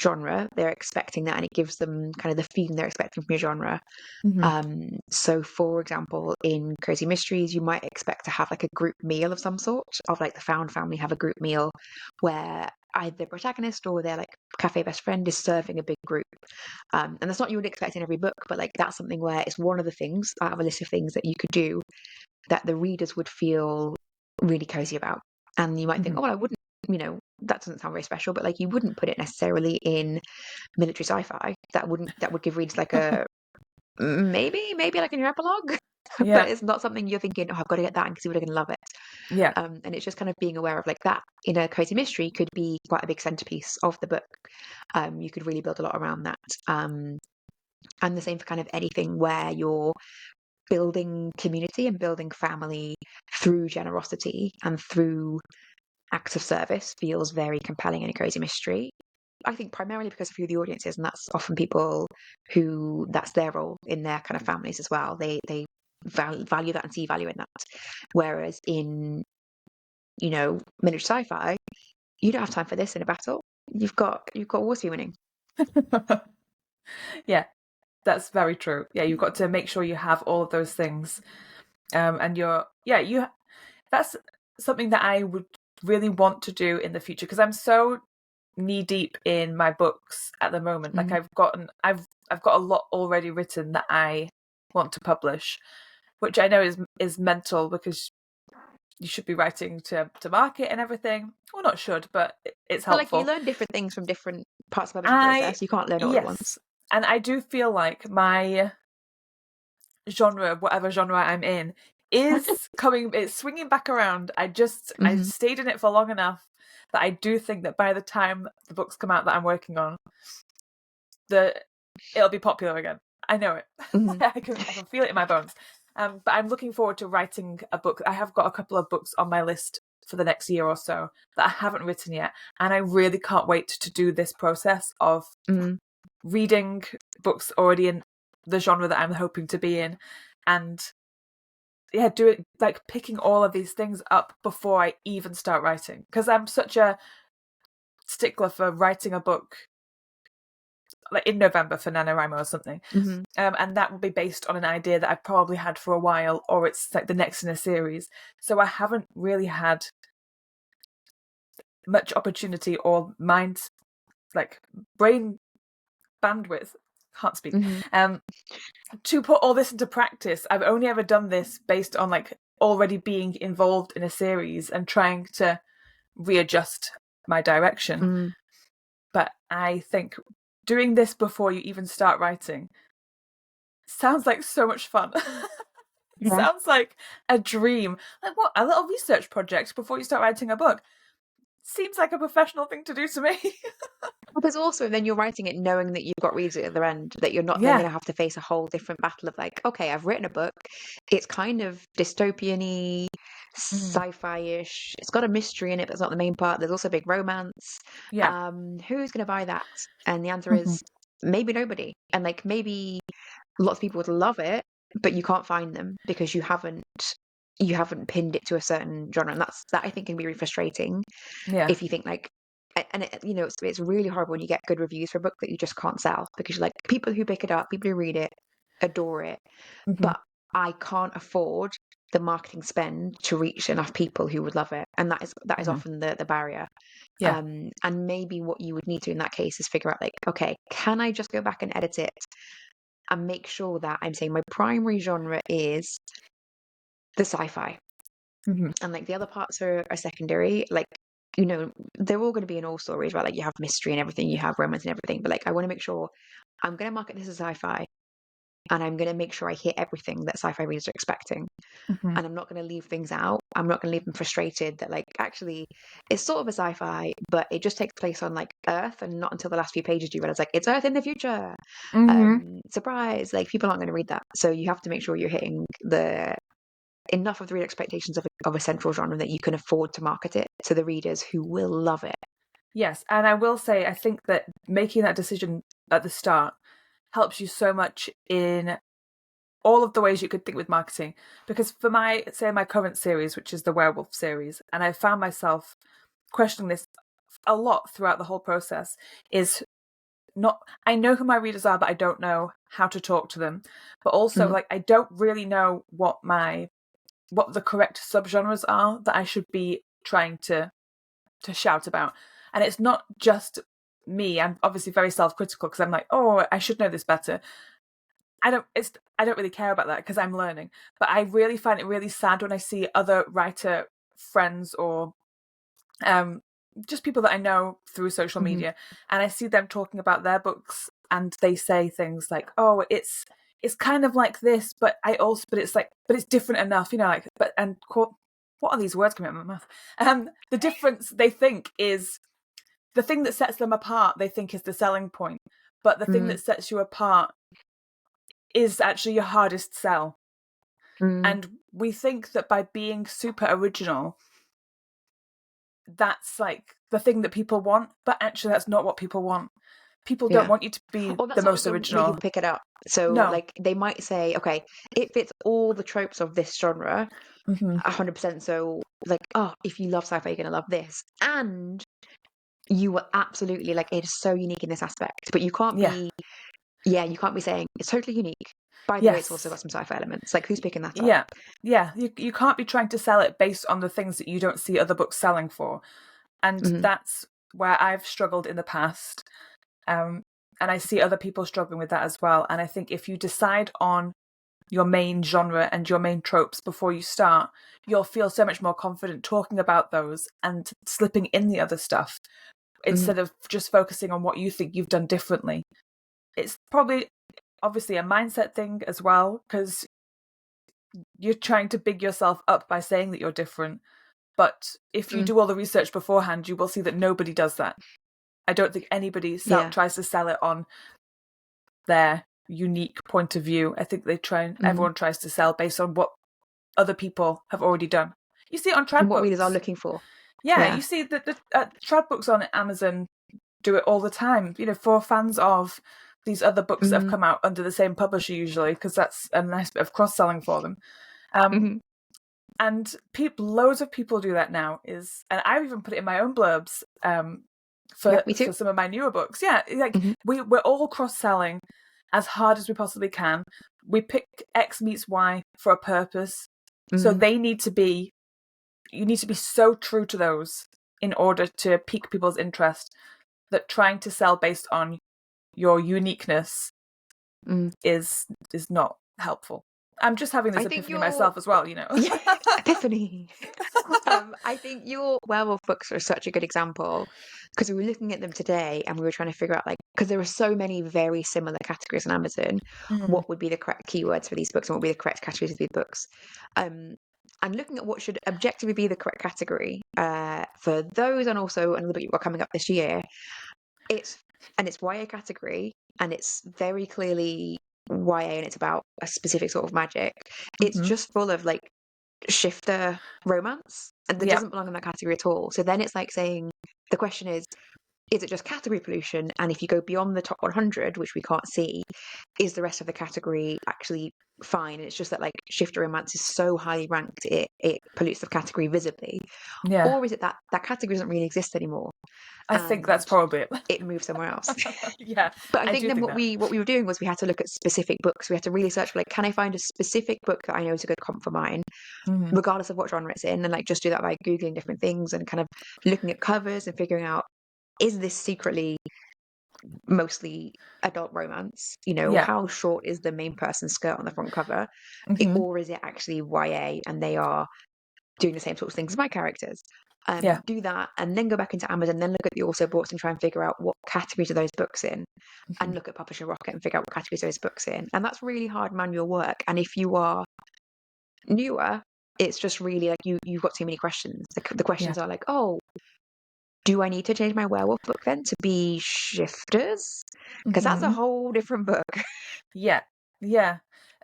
[SPEAKER 3] genre, they're expecting that, and it gives them kind of the feeling they're expecting from your genre.
[SPEAKER 1] Mhm.
[SPEAKER 3] So for example, in cozy mysteries, you might expect to have like a group meal of some sort, of like the found family have a group meal where either the protagonist or their like cafe best friend is serving a big group. And that's not what you would expect in every book, but like that's something where it's one of the things out of a list of things that you could do that the readers would feel really cozy about. And you might think,
[SPEAKER 1] Mhm.
[SPEAKER 3] oh, well, I wouldn't, that doesn't sound very special, but like you wouldn't put it necessarily in military sci-fi. That would give readers like a maybe like in your epilogue, but
[SPEAKER 1] Yeah.
[SPEAKER 3] it's not something you're thinking, oh, I've got to get that because people are going to love it.
[SPEAKER 1] Yeah.
[SPEAKER 3] And it's just kind of being aware of like that in a cozy mystery could be quite a big centerpiece of the book. You could really build a lot around that. And the same for kind of anything where you're building community and building family through generosity and through acts of service feels very compelling in a cozy mystery. I think primarily because of who the audience is, and that's often people who that's their role in their kind of families as well. They value that and see value in that. Whereas in miniature sci-fi, you don't have time for this in a battle. You've got wars to be winning.
[SPEAKER 1] Yeah, that's very true. Yeah, you've got to make sure you have all of those things. And that's something that I would really want to do in the future, because I'm so knee deep in my books at the moment. Like
[SPEAKER 3] Mhm.
[SPEAKER 1] I've got a lot already written that I want to publish, which I know is mental, because you should be writing to market and everything. Well, not should, but it's
[SPEAKER 3] But like you
[SPEAKER 1] helpful.
[SPEAKER 3] learn different things from different parts of the publishing
[SPEAKER 1] I
[SPEAKER 3] process. You can't learn it all at once.
[SPEAKER 1] Yes, and I do feel like my genre, whatever genre I'm in, is coming, it's swinging back around. I stayed in it for long enough that I do think that by the time the books come out that I'm working on, it'll be popular again. I know it. I can feel it in my bones. But I'm looking forward to writing a book. I have got a couple of books on my list for the next year or so that I haven't written yet, and I really can't wait to do this process of reading books already in the genre that I'm hoping to be in, and doing like picking all of these things up before I even start writing, because I'm such a stickler for writing a book like in November for NaNoWriMo or something. And that will be based on an idea that I've probably had for a while, or it's like the next in a series. So I haven't really had much opportunity or brain bandwidth, can't speak, to put all this into practice. I've only ever done this based on like already being involved in a series and trying to readjust my direction. But I think doing this before you even start writing sounds like so much fun. Sounds like a dream. Like, what, a little research project before you start writing a book? Seems like a professional thing to do to me.
[SPEAKER 3] Because also then you're writing it knowing that you've got readers at the other end, that you're not then going to have to face a whole different battle of like, okay, I've written a book, it's kind of dystopian-y, sci-fi-ish, it's got a mystery in it, but it's not the main part. There's also a big romance. Who's going to buy that? And the answer is maybe nobody. And like maybe lots of people would love it, but you can't find them because you haven't pinned it to a certain genre, and that I think can be really frustrating. If you think like, and it's really hard when you get good reviews for a book that you just can't sell, because you're like, people who pick it up, people who read it, adore it, but I can't afford the marketing spend to reach enough people who would love it, and that is often the barrier. And maybe what you would need to in that case is figure out like, okay, can I just go back and edit it and make sure that I'm saying my primary genre is the sci-fi, and like the other parts are secondary. Like, they're all going to be in all stories, right? Like you have mystery and everything, you have romance and everything, but like I want to make sure I'm going to market this as sci-fi, and I'm going to make sure I hit everything that sci-fi readers are expecting. And I'm not going to leave things out. I'm not going to leave them frustrated that like, actually it's sort of a sci-fi, but it just takes place on like Earth, and not until the last few pages do you realize like it's Earth in the future. Surprise, like people aren't going to read that. So you have to make sure you're hitting enough of the reader expectations of a central genre that you can afford to market it to the readers who will love it.
[SPEAKER 1] Yes, and I will say, I think that making that decision at the start helps you so much in all of the ways you could think with marketing. Because for my current series, which is the werewolf series, and I found myself questioning this a lot throughout the whole process, is not, I know who my readers are, but I don't know how to talk to them. But also, like, I don't really know what the correct subgenres are that I should be trying to shout about. And it's not just me. I'm obviously very self-critical because I'm like, oh, I should know this better. I don't really care about that because I'm learning. But I really find it really sad when I see other writer friends or just people that I know through social media, and I see them talking about their books, and they say things like, oh, it's kind of like this, but it's different enough, like, what are these words coming out of my mouth? The difference they think is the thing that sets them apart, they think is the selling point, but the thing that sets you apart is actually your hardest sell. And we think that by being super original, that's like the thing that people want, but actually that's not what people want. People don't want you to be the most original.
[SPEAKER 3] Make you pick it up. So like they might say, okay, it fits all the tropes of this genre 100%. So like, oh, if you love sci-fi, you're gonna love this, and you will absolutely, like, it is so unique in this aspect. But you can't be you can't be saying it's totally unique. By the way, it's also got some sci-fi elements. Like, who's picking that up?
[SPEAKER 1] You can't be trying to sell it based on the things that you don't see other books selling for. And that's where I've struggled in the past. And I see other people struggling with that as well. And I think if you decide on your main genre and your main tropes before you start, you'll feel so much more confident talking about those and slipping in the other stuff instead of just focusing on what you think you've done differently. It's probably obviously a mindset thing as well, because you're trying to big yourself up by saying that you're different. But if you
[SPEAKER 3] Mm,
[SPEAKER 1] do all the research beforehand, you will see that nobody does that. I don't think anybody
[SPEAKER 3] yeah.
[SPEAKER 1] tries to sell it on their unique point of view. I think
[SPEAKER 3] Mm.
[SPEAKER 1] everyone tries to sell based on what other people have already done. You see it on
[SPEAKER 3] And
[SPEAKER 1] trad
[SPEAKER 3] what readers are
[SPEAKER 1] books.
[SPEAKER 3] looking for.
[SPEAKER 1] Yeah,
[SPEAKER 3] Yeah.
[SPEAKER 1] you see that the trad books on Amazon do it all the time. For fans of these other books that have
[SPEAKER 3] Mm,
[SPEAKER 1] come out under the same publisher, usually, because that's a nice bit of cross selling for them. Um,
[SPEAKER 3] hmm.
[SPEAKER 1] and loads of people do that now. And I've even put it in my own blurbs
[SPEAKER 3] Yeah,
[SPEAKER 1] for
[SPEAKER 3] me too.
[SPEAKER 1] some of my newer books. Yeah, like
[SPEAKER 3] Hmm.
[SPEAKER 1] we're all cross selling as hard as we possibly can. We pick X meets Y for a purpose, so
[SPEAKER 3] Hmm.
[SPEAKER 1] you need to be so true to those in order to pique people's interest, that trying to sell based on your uniqueness
[SPEAKER 3] Mm.
[SPEAKER 1] is not helpful. I'm just having this
[SPEAKER 3] I think
[SPEAKER 1] epiphany
[SPEAKER 3] you're,
[SPEAKER 1] myself as well.
[SPEAKER 3] yeah, epiphany. I think your werewolf books are such a good example because we were looking at them today and we were trying to figure out, like, because there are so many very similar categories on Amazon,
[SPEAKER 1] Mm,
[SPEAKER 3] what would be the correct keywords for these books and what would be the correct categories of these books. Um, and looking at what should objectively be the correct category for those, and also another book you've got coming up this year, it's it's YA category, and it's very clearly YA, and it's about a specific sort of magic. It's
[SPEAKER 1] mm-hmm.
[SPEAKER 3] just full of like shifter romance, and that
[SPEAKER 1] Yeah,
[SPEAKER 3] doesn't belong in that category at all. So then it's like saying, the question is it just category pollution? And if you go beyond the top 100, which we can't see, is the rest of the category actually fine? And it's just that like shifter romance is so highly ranked, it pollutes the category visibly.
[SPEAKER 1] yeah.
[SPEAKER 3] Or is it that that category doesn't really exist anymore
[SPEAKER 1] I think that's
[SPEAKER 3] and
[SPEAKER 1] probably it.
[SPEAKER 3] it moves somewhere else?
[SPEAKER 1] Yeah,
[SPEAKER 3] But I
[SPEAKER 1] I
[SPEAKER 3] think
[SPEAKER 1] do
[SPEAKER 3] then
[SPEAKER 1] think
[SPEAKER 3] what
[SPEAKER 1] that.
[SPEAKER 3] we were doing was we had to look at specific books. We had to really search for, like, can I find a specific book that I know is a good comp for mine,
[SPEAKER 1] Mm-hmm.
[SPEAKER 3] regardless of what genre it's in, and like just do that by googling different things and kind of looking at covers and figuring out, is this secretly mostly adult romance?
[SPEAKER 1] Yeah.
[SPEAKER 3] How short is the main person's skirt on the front cover,
[SPEAKER 1] Mm-hmm.
[SPEAKER 3] or is it actually YA and they are doing the same sorts of things as my characters?
[SPEAKER 1] Yeah.
[SPEAKER 3] Do that and then go back into Amazon, then look at the also books and try and figure out what categories are those books in,
[SPEAKER 1] Mm-hmm.
[SPEAKER 3] and look at Publisher Rocket and figure out what categories those books in. And that's really hard manual work. And if you are newer, it's just really like you've got too many questions. The
[SPEAKER 1] Yeah.
[SPEAKER 3] questions are like, oh, do I need to change my werewolf book then to be shifters? Because that's a
[SPEAKER 1] Mm-hmm.
[SPEAKER 3] whole different book.
[SPEAKER 1] Yeah. Yeah.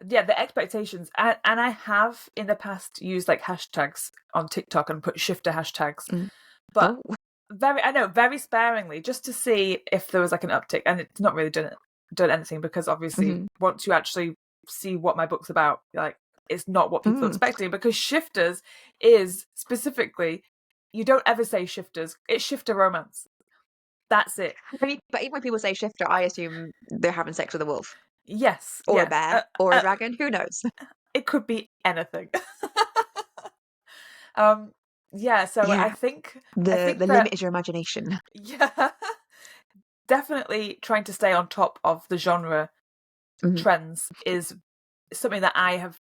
[SPEAKER 1] Yeah, the expectations. And I have in the past used like hashtags on TikTok and put shifter hashtags,
[SPEAKER 3] Mm.
[SPEAKER 1] but
[SPEAKER 3] Oh.
[SPEAKER 1] very sparingly, just to see if there was like an uptick. And it's not really done anything, because obviously
[SPEAKER 3] Hmm.
[SPEAKER 1] once you actually see what my book's about, you're like, it's not what people are
[SPEAKER 3] Mm.
[SPEAKER 1] expecting, because shifters is specifically, you don't ever say shifters, it's shifter romance. That's it.
[SPEAKER 3] I mean, but even when people say shifter, I assume they're having sex with a wolf
[SPEAKER 1] Yes,
[SPEAKER 3] or a
[SPEAKER 1] yeah.
[SPEAKER 3] bear or a dragon. Who knows?
[SPEAKER 1] It could be anything. um yeah, so
[SPEAKER 3] Yeah,
[SPEAKER 1] I
[SPEAKER 3] the
[SPEAKER 1] think
[SPEAKER 3] limit
[SPEAKER 1] that,
[SPEAKER 3] is your imagination.
[SPEAKER 1] yeah, definitely trying to stay on top of the genre
[SPEAKER 3] Hmm.
[SPEAKER 1] trends is something that I've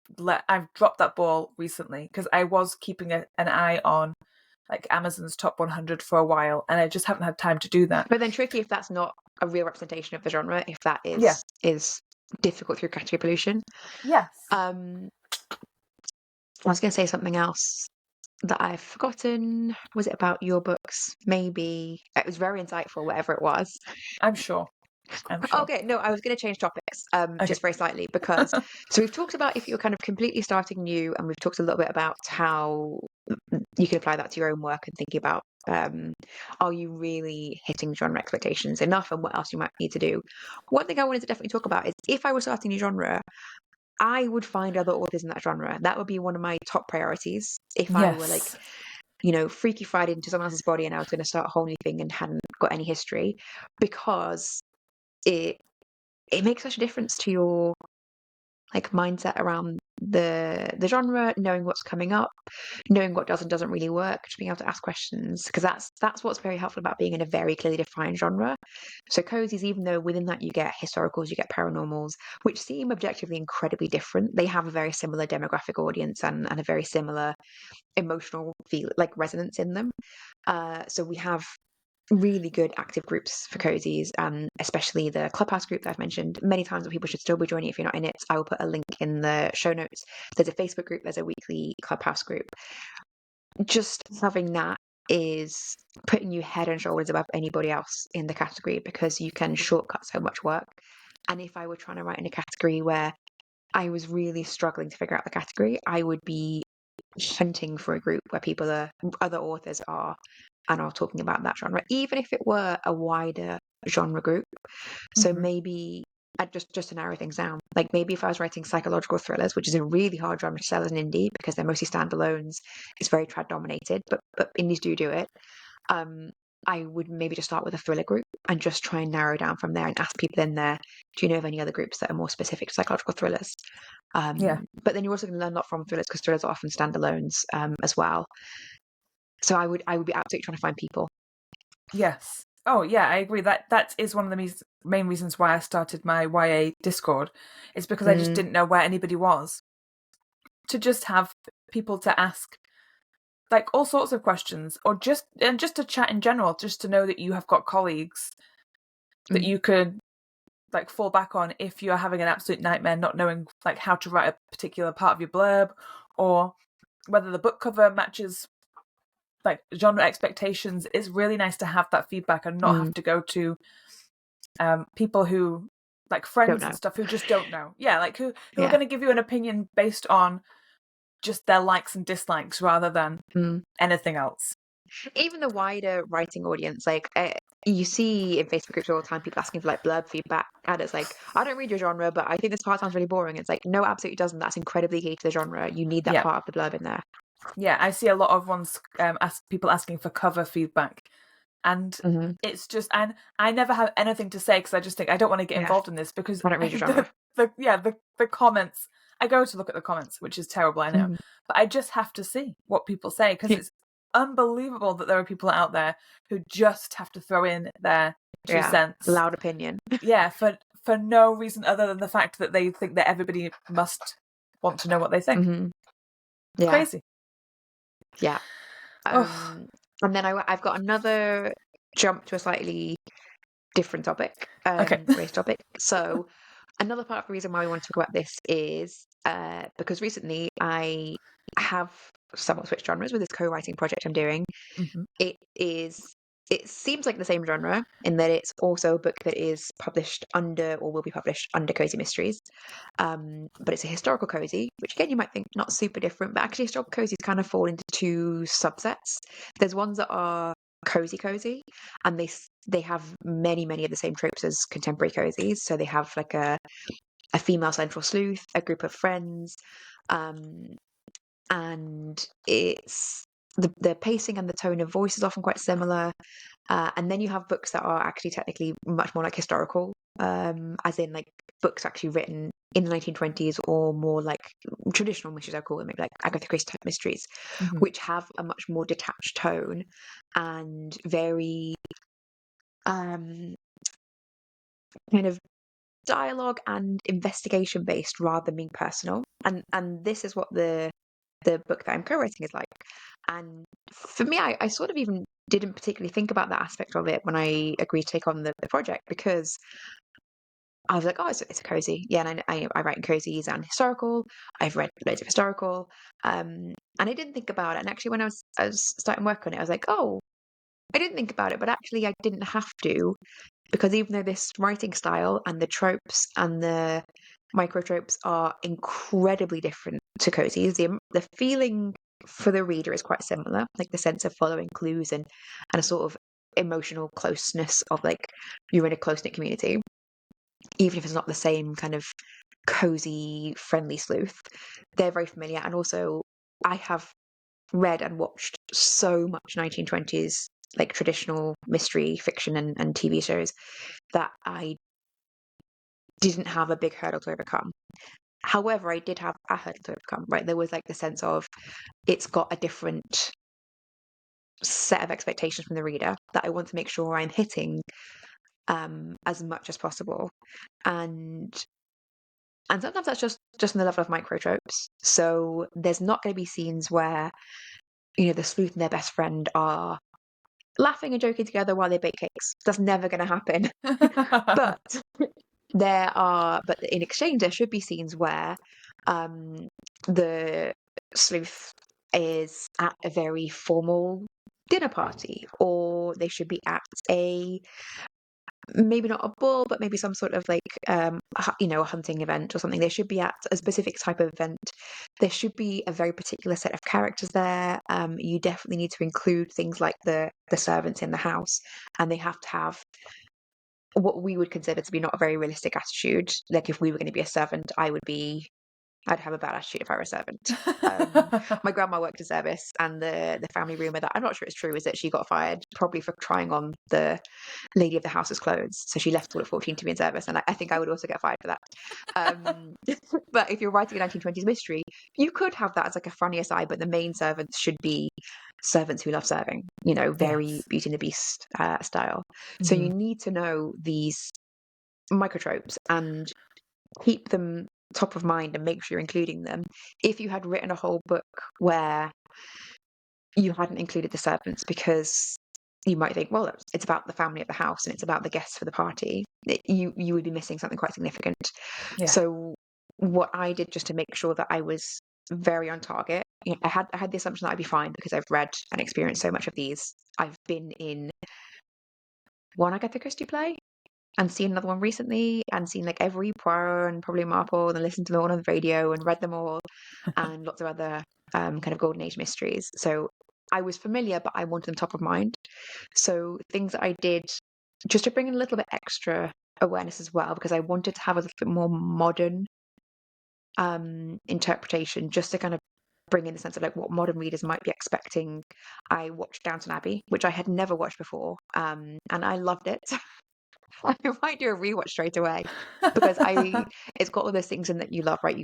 [SPEAKER 1] dropped that ball recently, because I was keeping an eye on like Amazon's top 100 for a while, and I just haven't had time to do that.
[SPEAKER 3] But then tricky if that's not a real representation of the genre, if that
[SPEAKER 1] Yeah.
[SPEAKER 3] is difficult through category pollution.
[SPEAKER 1] Yes.
[SPEAKER 3] Um, I was going to say something else that I've forgotten. Was it about your books? Maybe it was very insightful, whatever it was.
[SPEAKER 1] I'm sure. I'm sure.
[SPEAKER 3] Okay, no, I was going to change topics,
[SPEAKER 1] Okay.
[SPEAKER 3] just very slightly, because so we've talked about if you're kind of completely starting new, and we've talked a little bit about how you can apply that to your own work and thinking about, are you really hitting genre expectations enough, and what else you might need to do. One thing I wanted to definitely talk about is, if I was starting a new genre, I would find other authors in that genre. That would be one of my top priorities. If I were like,
[SPEAKER 1] Yes.
[SPEAKER 3] Freaky Friday into someone else's body and I was going to start a whole new thing and hadn't got any history, because it it makes such a difference to your like mindset around the genre, knowing what's coming up, knowing what does and doesn't really work, just being able to ask questions, because that's what's very helpful about being in a very clearly defined genre. So cozies, even though within that you get historicals, you get paranormals, which seem objectively incredibly different, they have a very similar demographic audience and a very similar emotional feel, like resonance in them. So we have really good active groups for cozies, especially the Clubhouse group that I've mentioned many times that people should still be joining if you're not in it. I will put a link in the show notes. There's a Facebook group, there's a weekly Clubhouse group. Just having that is putting you head and shoulders above anybody else in the category because you can shortcut so much work. And if I were trying to write in a category where I was really struggling to figure out the category, I would be hunting for a group where other authors are and are talking about that genre, even if it were a wider genre group. So
[SPEAKER 1] Mhm.
[SPEAKER 3] maybe just to narrow things down, like maybe if I was writing psychological thrillers, which is a really hard genre to sell as an indie because they're mostly standalones, it's very trad dominated, but indies do it. I would maybe just start with a thriller group and just try and narrow down from there and ask people in there, do you know of any other groups that are more specific to psychological thrillers?
[SPEAKER 1] Yeah.
[SPEAKER 3] But then you're also going to learn a lot from thrillers because thrillers are often standalones as well. So I would be absolutely trying to find people.
[SPEAKER 1] Yes. Oh, yeah, I agree. That is one of the main reasons why I started my YA Discord. Is because I just
[SPEAKER 3] Mm,
[SPEAKER 1] didn't know where anybody was. To just have people to ask like all sorts of questions, or just to chat in general, just to know that you have got colleagues that
[SPEAKER 3] mm,
[SPEAKER 1] you could like fall back on if you're having an absolute nightmare not knowing like how to write a particular part of your blurb, or whether the book cover matches like genre expectations. Is really nice to have that feedback and not
[SPEAKER 3] mm.
[SPEAKER 1] have to go to people who like
[SPEAKER 3] Don't
[SPEAKER 1] friends and
[SPEAKER 3] know.
[SPEAKER 1] stuff who just don't know. Yeah, like who are
[SPEAKER 3] Yeah.
[SPEAKER 1] going to give you an opinion based on just their likes and dislikes rather than
[SPEAKER 3] Mm.
[SPEAKER 1] anything else.
[SPEAKER 3] Even the wider writing audience, like you see in Facebook groups all the time, people asking for like blurb feedback, and it's like, I don't read your genre, but I think this part sounds really boring. It's like, no, absolutely doesn't. That's incredibly key to the genre. You need that
[SPEAKER 1] Yeah,
[SPEAKER 3] part of the blurb in there.
[SPEAKER 1] yeah. I see a lot of ones people asking for cover feedback, and
[SPEAKER 3] Hmm.
[SPEAKER 1] it's just, and I never have anything to say because I just think I don't want to get
[SPEAKER 3] Yeah,
[SPEAKER 1] involved in this because
[SPEAKER 3] I don't read your genre.
[SPEAKER 1] the comments. I go to look at the comments, which is terrible, I know,
[SPEAKER 3] Mhm.
[SPEAKER 1] but I just have to see what people say because it's unbelievable that there are people out there who just have to throw in their two
[SPEAKER 3] Yeah,
[SPEAKER 1] cents.
[SPEAKER 3] loud opinion.
[SPEAKER 1] Yeah, for no reason other than the fact that they think that everybody must want to know what they think.
[SPEAKER 3] Hmm.
[SPEAKER 1] It's
[SPEAKER 3] Yeah,
[SPEAKER 1] crazy.
[SPEAKER 3] yeah.
[SPEAKER 1] Oh,
[SPEAKER 3] And then I've got another jump to a slightly different topic,
[SPEAKER 1] okay.
[SPEAKER 3] race topic. So another part of the reason why we want to talk about this is because recently I have somewhat switched genres with this co-writing project I'm doing.
[SPEAKER 1] Hmm.
[SPEAKER 3] It is it seems like the same genre in that it's also a book that is published under or will be published under Cozy Mysteries. But it's a historical cozy, which again you might think not super different, but actually historical cozies kind of fall into two subsets. There's ones that are cozy, and they have many of the same tropes as contemporary cozies. So they have like a female central sleuth, a group of friends, um, and it's the pacing and the tone of voice is often quite similar. And then you have books that are actually technically much more like historical, as in like books actually written in the 1920s or more like traditional mysteries, I call them, maybe like Agatha Christie type mysteries,
[SPEAKER 1] Hmm.
[SPEAKER 3] which have a much more detached tone and very um, kind of dialogue and investigation based rather than being personal. And this is what the book that I'm co-writing is like. And for me, I sort of even didn't particularly think about that aspect of it when I agreed to take on the project because I was like, oh, it's a cozy. Yeah, and I write in cozies and historical. I've read loads of historical. And I didn't think about it. And actually, when I was starting work on it, I was like, oh, I didn't think about it, but actually, I didn't have to because even though this writing style and the tropes and the micro tropes are incredibly different to cozies, the feeling for the reader is quite similar, like the sense of following clues and a sort of emotional closeness of like you're in a close knit community, even if it's not the same kind of cozy, friendly sleuth. They're very familiar, and also I have read and watched so much 1920s like traditional mystery fiction and TV shows that I didn't have a big hurdle to overcome. However, I did have a hurdle to overcome, right? There was like the sense of it's got a different set of expectations from the reader that I want to make sure I'm hitting as much as possible. And and sometimes that's just on the level of micro tropes. So there's not going to be scenes where, the sleuth and their best friend are laughing and joking together while they bake cakes. That's never going to happen. But but in exchange, there should be scenes where the sleuth is at a very formal dinner party, or they should be at a maybe not a ball, but maybe some sort of like a hunting event or something. They should be at a specific type of event. There should be a very particular set of characters there. You definitely need to include things like the servants in the house, and they have to have what we would consider to be not a very realistic attitude. Like if we were going to be a servant, I'd have a bad attitude if I were a servant. My grandma worked in service, and the family rumor that I'm not sure it's true is that she got fired probably for trying on the lady of the house's clothes. So she left school at 14 to be in service, and I think I would also get fired for that. But if you're writing a 1920s mystery, you could have that as like a funny aside, but the main servants should be servants who love serving, very
[SPEAKER 1] Yes.
[SPEAKER 3] Beauty and the Beast style. So you need to know these microtropes and keep them top of mind and make sure you're including them. If you had written a whole book where you hadn't included the servants because you might think, well, it's about the family at the house and it's about the guests for the party, you would be missing something quite significant.
[SPEAKER 1] Yeah.
[SPEAKER 3] So what I did just to make sure that I was very on target, I had the assumption that I'd be fine because I've read and experienced so much of these. I've been in one Agatha Christie play and seen another one recently and seen like every Poirot and probably Marple and listened to them all on the radio and read them all and lots of other kind of golden age mysteries. So I was familiar, but I wanted them top of mind. So things that I did just to bring in a little bit extra awareness as well, because I wanted to have a little bit more modern interpretation, just to kind of bring in the sense of like what modern readers might be expecting. I watched Downton Abbey, which I had never watched before, and I loved it. I might do a rewatch straight away because it's got all those things in that you love, right?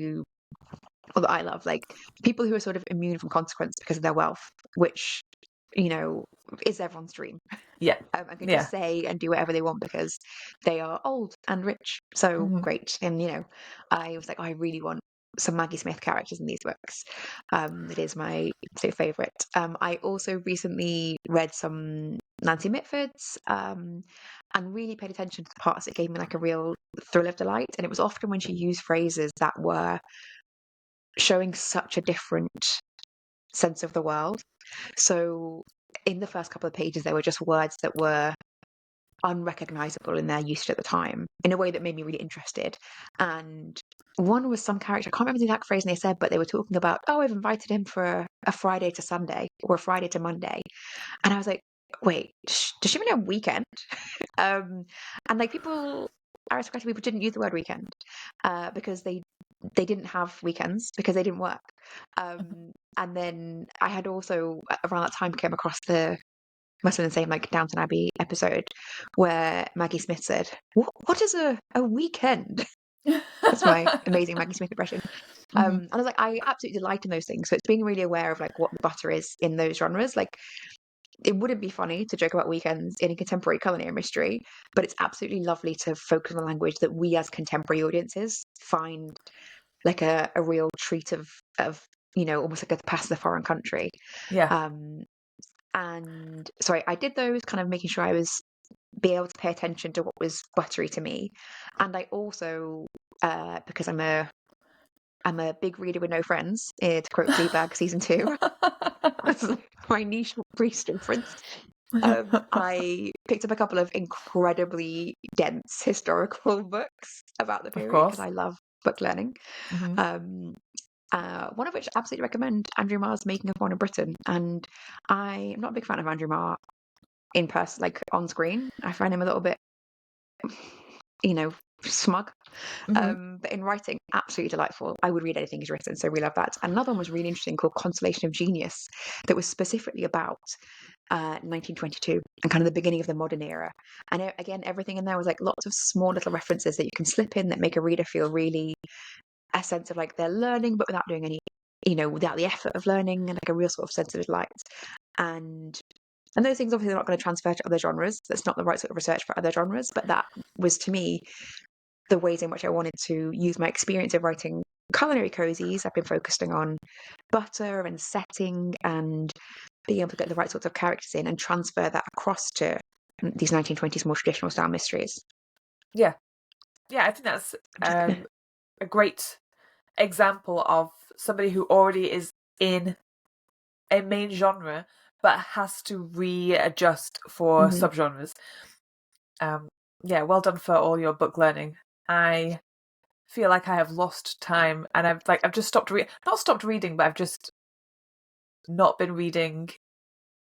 [SPEAKER 3] Or that I love, like people who are sort of immune from consequence because of their wealth, which, is everyone's dream.
[SPEAKER 1] Yeah.
[SPEAKER 3] And can just say and do whatever they want because they are old and rich. So great. And, I was like, oh, I really want some Maggie Smith characters in these books. It is my absolute favourite. I also recently read some Nancy Mitford's and really paid attention to the parts that gave me like a real thrill of delight. And it was often when she used phrases that were showing such a different sense of the world. So in the first couple of pages, there were just words that were unrecognizable in their usage at the time in a way that made me really interested. And one was some character, I can't remember the exact phrase they said, but they were talking about, oh, I've invited him for a Friday to Sunday or a Friday to Monday. And I was like, wait, does she mean a weekend? And like aristocratic people didn't use the word weekend because they didn't have weekends because they didn't work. And then I had also around that time came across must have been the same like Downton Abbey episode where Maggie Smith said, what is a weekend? That's my amazing Maggie Smith impression. And I was like, I absolutely delight in those things. So it's being really aware of like what the butter is in those genres. Like it wouldn't be funny to joke about weekends in a contemporary culinary mystery, but it's absolutely lovely to focus on the language that we as contemporary audiences find like a real treat of almost like a pass the foreign country.
[SPEAKER 1] Yeah.
[SPEAKER 3] And so I did those, kind of making sure I was be able to pay attention to what was buttery to me. And I also, because I'm a big reader with no friends, to quote Fleabag season 2, that's my niche priest reference. I picked up a couple of incredibly dense historical books about the
[SPEAKER 1] Of
[SPEAKER 3] period because
[SPEAKER 1] course.
[SPEAKER 3] I love book learning. One of which I absolutely recommend, Andrew Marr's Making of Modern Britain. And I am not a big fan of Andrew Marr in person, like on screen. I find him a little bit, smug. But in writing, absolutely delightful. I would read anything he's written, so we love that. Another one was really interesting called Consolation of Genius that was specifically about 1922 and kind of the beginning of the modern era. And again, everything in there was like lots of small little references that you can slip in that make a reader feel really a sense of like they're learning, but without doing any, without the effort of learning, and like a real sort of sense of delight. And those things obviously are not going to transfer to other genres. That's not the right sort of research for other genres. But that was to me the ways in which I wanted to use my experience of writing culinary cozies, I've been focusing on butter and setting and being able to get the right sorts of characters in and transfer that across to these 1920s more traditional style mysteries.
[SPEAKER 1] Yeah. Yeah, I think that's a great example of somebody who already is in a main genre but has to readjust for
[SPEAKER 3] Mhm.
[SPEAKER 1] subgenres. Yeah, well done for all your book learning. I feel like I have lost time, and I've just not stopped reading, but I've just not been reading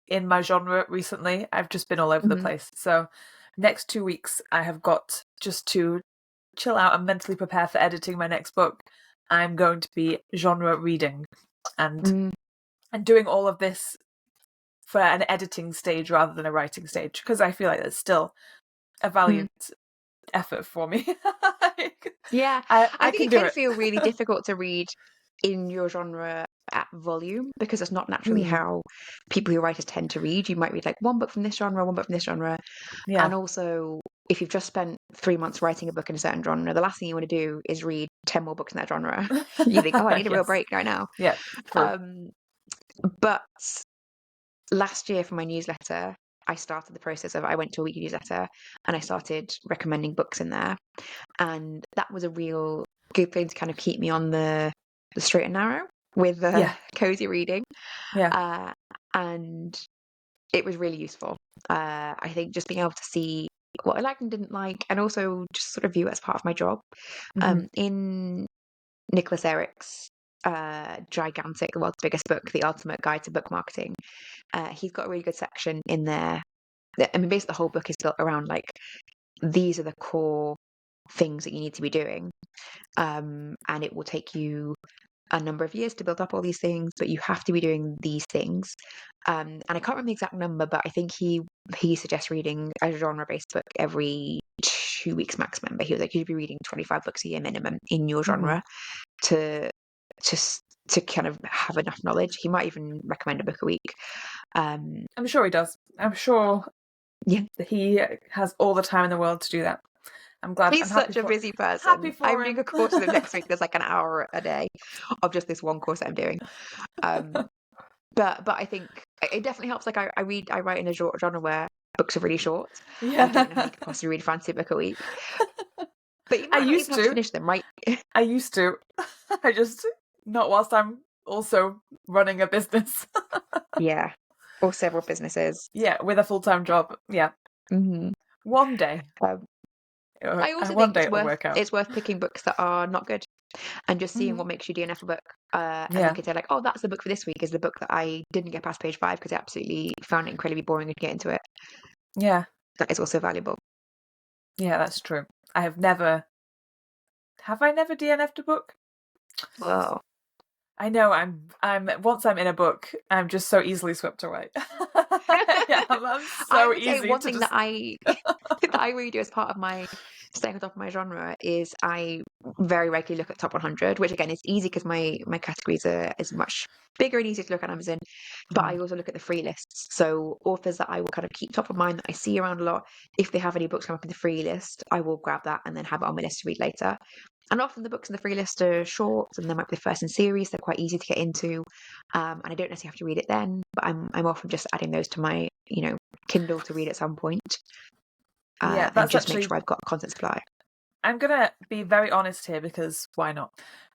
[SPEAKER 1] in my genre recently. I've just been all over the
[SPEAKER 3] Mhm.
[SPEAKER 1] place. So next 2 weeks I have got just to chill out and mentally prepare for editing my next book. I'm going to be genre reading and
[SPEAKER 3] Mm.
[SPEAKER 1] doing all of this for an editing stage rather than a writing stage, because I feel like that's still a
[SPEAKER 3] Mm.
[SPEAKER 1] valiant effort for me.
[SPEAKER 3] Yeah,
[SPEAKER 1] I
[SPEAKER 3] I think
[SPEAKER 1] can
[SPEAKER 3] it
[SPEAKER 1] do
[SPEAKER 3] can
[SPEAKER 1] it.
[SPEAKER 3] feel really difficult to read in your genre at volume because it's not naturally
[SPEAKER 1] Mm,
[SPEAKER 3] how people who writers tend to read. You might read like one book from this genre, one book from this genre.
[SPEAKER 1] yeah.
[SPEAKER 3] And also, if you've just spent 3 months writing a book in a certain genre, the last thing you want to do is read 10 more books in that genre. You think, oh, I need a real
[SPEAKER 1] Yes.
[SPEAKER 3] break right now.
[SPEAKER 1] Yeah, true.
[SPEAKER 3] Um, but last year for my newsletter, I started the process of I went to a weekly newsletter and I started recommending books in there. And that was a real good thing to kind of keep me on the straight and narrow with
[SPEAKER 1] Yeah.
[SPEAKER 3] cozy reading.
[SPEAKER 1] Yeah.
[SPEAKER 3] Uh, and it was really useful. I think just being able to see what I liked and didn't like, and also just sort of view it as part of my job.
[SPEAKER 1] Hmm.
[SPEAKER 3] In Nicholas Eric's gigantic, the world's biggest book, The Ultimate Guide to Book Marketing, he's got a really good section in there. I mean, basically the whole book is built around like these are the core things that you need to be doing, and it will take you a number of years to build up all these things, but you have to be doing these things. And I can't remember the exact number, but I think he suggests reading a genre-based book every 2 weeks maximum. But he was like, you should be reading 25 books a year minimum in your
[SPEAKER 1] Hmm.
[SPEAKER 3] genre to just to kind of have enough knowledge. He might even recommend a book a week. Um,
[SPEAKER 1] I'm sure he does. I'm sure
[SPEAKER 3] yeah,
[SPEAKER 1] that he has all the time in the world to do that. I'm glad. I'm
[SPEAKER 3] he's
[SPEAKER 1] happy
[SPEAKER 3] such a
[SPEAKER 1] for
[SPEAKER 3] busy person.
[SPEAKER 1] happy for
[SPEAKER 3] I'm doing
[SPEAKER 1] him.
[SPEAKER 3] a course with him next week. There's like an hour a day of just this one course that I'm doing. Um, but I think it definitely helps. Like I write in a genre where books are really short. I don't know how you
[SPEAKER 1] Yeah.
[SPEAKER 3] could possibly read a fancy book a week, but you
[SPEAKER 1] I
[SPEAKER 3] might not even
[SPEAKER 1] used
[SPEAKER 3] have to
[SPEAKER 1] to.
[SPEAKER 3] finish them, right?
[SPEAKER 1] I used to. I just not whilst I'm also running a business.
[SPEAKER 3] Yeah, or several businesses.
[SPEAKER 1] Yeah, with a full-time job. Yeah.
[SPEAKER 3] Hmm.
[SPEAKER 1] One day.
[SPEAKER 3] Um, I also
[SPEAKER 1] One
[SPEAKER 3] think
[SPEAKER 1] day it'll work out.
[SPEAKER 3] it's worth picking books that are not good and just seeing
[SPEAKER 1] Mhm.
[SPEAKER 3] what makes you DNF a book. And then
[SPEAKER 1] Yeah.
[SPEAKER 3] could say like, oh, that's the book for this week. Is the book that I didn't get past page 5 because I absolutely found it incredibly boring and get into it.
[SPEAKER 1] Yeah.
[SPEAKER 3] That is also valuable.
[SPEAKER 1] Yeah, that's true. I have never have I never DNF'd a book?
[SPEAKER 3] Well,
[SPEAKER 1] I know I'm once I'm in a book, I'm just so easily swept away. Yeah, I'm
[SPEAKER 3] I
[SPEAKER 1] so
[SPEAKER 3] would say
[SPEAKER 1] easy
[SPEAKER 3] one
[SPEAKER 1] to
[SPEAKER 3] thing that
[SPEAKER 1] just
[SPEAKER 3] I that I really do as part of my staying on top of my genre is I very regularly look at top 100, which again is easy because my categories are is much bigger and easier to look at Amazon. But
[SPEAKER 1] Mhm.
[SPEAKER 3] I also look at the free lists. So authors that I will kind of keep top of mind that I see around a lot. If they have any books come up in the free list, I will grab that and then have it on my list to read later. And often the books in the free list are short and they might be the first in series. They're quite easy to get into, and I don't necessarily have to read it then. But I'm often just adding those to my Kindle to read at some point,
[SPEAKER 1] Yeah,
[SPEAKER 3] and
[SPEAKER 1] that's
[SPEAKER 3] just make
[SPEAKER 1] actually
[SPEAKER 3] sure I've got constant supply.
[SPEAKER 1] I'm gonna be very honest here because why not?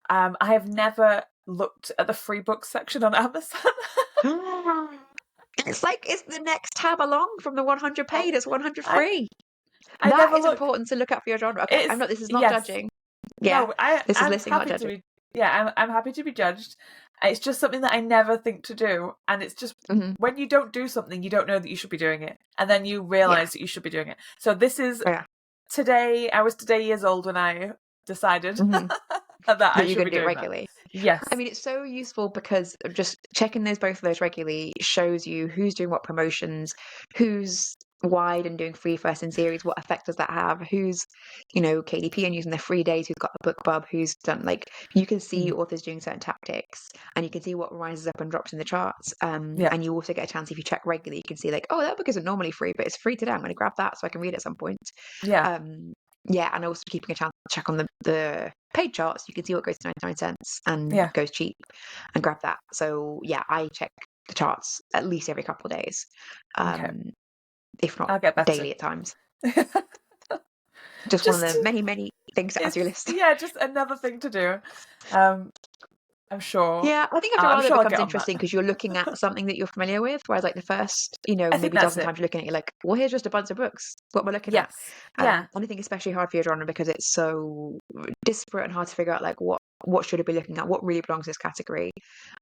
[SPEAKER 1] I have never looked at the free books section on Amazon.
[SPEAKER 3] It's like it's the next tab along from the 100
[SPEAKER 1] I,
[SPEAKER 3] paid. It's 100
[SPEAKER 1] I
[SPEAKER 3] free.
[SPEAKER 1] I
[SPEAKER 3] That
[SPEAKER 1] never
[SPEAKER 3] is
[SPEAKER 1] look.
[SPEAKER 3] important to look up for your genre. Okay, I'm
[SPEAKER 1] It's
[SPEAKER 3] not. This is not
[SPEAKER 1] yes.
[SPEAKER 3] judging. Yeah,
[SPEAKER 1] No, I
[SPEAKER 3] this is
[SPEAKER 1] I'm
[SPEAKER 3] listening, not
[SPEAKER 1] happy to
[SPEAKER 3] judging.
[SPEAKER 1] be. Yeah, I'm happy to be judged. It's just something that I never think to do, and it's just
[SPEAKER 3] Hmm.
[SPEAKER 1] when you don't do something, you don't know that you should be doing it, and then you
[SPEAKER 3] Yeah,
[SPEAKER 1] realize that you should be doing it. So this is
[SPEAKER 3] yeah.
[SPEAKER 1] today. I was today years old when I decided
[SPEAKER 3] Hmm.
[SPEAKER 1] that I
[SPEAKER 3] That you're
[SPEAKER 1] should
[SPEAKER 3] going
[SPEAKER 1] be
[SPEAKER 3] to do it
[SPEAKER 1] doing that.
[SPEAKER 3] regularly. I
[SPEAKER 1] Yes.
[SPEAKER 3] mean, it's so useful because just checking those both of those regularly shows you who's doing what promotions, who's wide and doing free first in series, what effect does that have, who's, KDP and using their free days, who's got a book bub, who's done like you can see
[SPEAKER 1] Mm.
[SPEAKER 3] authors doing certain tactics and you can see what rises up and drops in the charts.
[SPEAKER 1] Yeah.
[SPEAKER 3] And you also get a chance if you check regularly, you can see like, oh, that book isn't normally free, but it's free today. I'm going to grab that so I can read it at some point.
[SPEAKER 1] Yeah.
[SPEAKER 3] Um, Yeah, and also keeping a check on the paid charts, you can see what goes to 99 cents and
[SPEAKER 1] Yeah.
[SPEAKER 3] goes cheap and grab that. So yeah, I check the charts at least every couple of days,
[SPEAKER 1] Okay.
[SPEAKER 3] if not
[SPEAKER 1] I'll get better.
[SPEAKER 3] daily at times. Just one of
[SPEAKER 1] Just
[SPEAKER 3] the many, many things to add to your list.
[SPEAKER 1] just another thing to do. I'm sure.
[SPEAKER 3] Yeah, I think after a
[SPEAKER 1] I'm
[SPEAKER 3] while it
[SPEAKER 1] sure I'll
[SPEAKER 3] becomes
[SPEAKER 1] get on that.
[SPEAKER 3] interesting because you're looking at something that you're familiar with, whereas like the first,
[SPEAKER 1] I think
[SPEAKER 3] maybe
[SPEAKER 1] that's
[SPEAKER 3] dozen
[SPEAKER 1] it.
[SPEAKER 3] times you're looking at it, you're like, well, here's just a bunch of books. What am I looking at?
[SPEAKER 1] Yes. Yeah.
[SPEAKER 3] And I think especially hard for your genre because it's so disparate and hard to figure out like what should I be looking at, what really belongs to this category.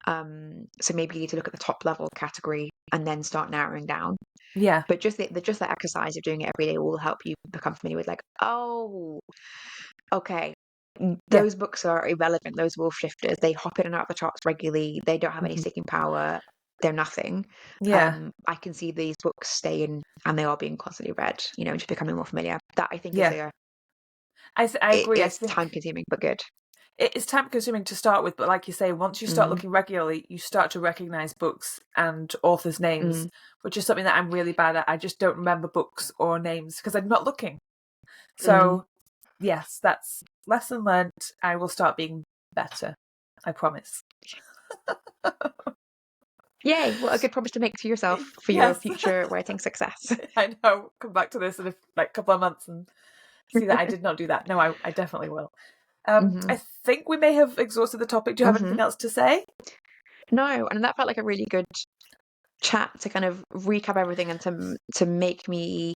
[SPEAKER 3] So maybe you need to look at the top level category and then start narrowing down.
[SPEAKER 1] Yeah.
[SPEAKER 3] But just the exercise of doing it every day will help you become familiar with like, oh, okay,
[SPEAKER 1] Yeah.
[SPEAKER 3] those books are irrelevant. Those wolf shifters, they hop in and out of the charts regularly. They don't have any
[SPEAKER 1] Mhm.
[SPEAKER 3] sticking power. They're nothing.
[SPEAKER 1] Yeah.
[SPEAKER 3] I can see these books staying and they are being constantly read, and just becoming more familiar. That I think is
[SPEAKER 1] Yeah. I agree. I
[SPEAKER 3] it's
[SPEAKER 1] think
[SPEAKER 3] time consuming, but good.
[SPEAKER 1] it's time consuming to start with, but like you say, once you start
[SPEAKER 3] Mm,
[SPEAKER 1] looking regularly, you start to recognize books and authors' names,
[SPEAKER 3] mm,
[SPEAKER 1] which is something that I'm really bad at. I just don't remember books or names because I'm not looking.
[SPEAKER 3] mm.
[SPEAKER 1] So, yes, that's lesson learned. I will start being better. I promise.
[SPEAKER 3] Yay! What a good promise to make to yourself for your
[SPEAKER 1] Yes,
[SPEAKER 3] future writing success.
[SPEAKER 1] I know. Come back to this in a couple of months and see that I did not do that. No, I definitely will.
[SPEAKER 3] hmm
[SPEAKER 1] I think we may have exhausted the topic. Do you have
[SPEAKER 3] hmm
[SPEAKER 1] anything else to say?
[SPEAKER 3] No, and that felt like a really good chat to kind of recap everything and to make me.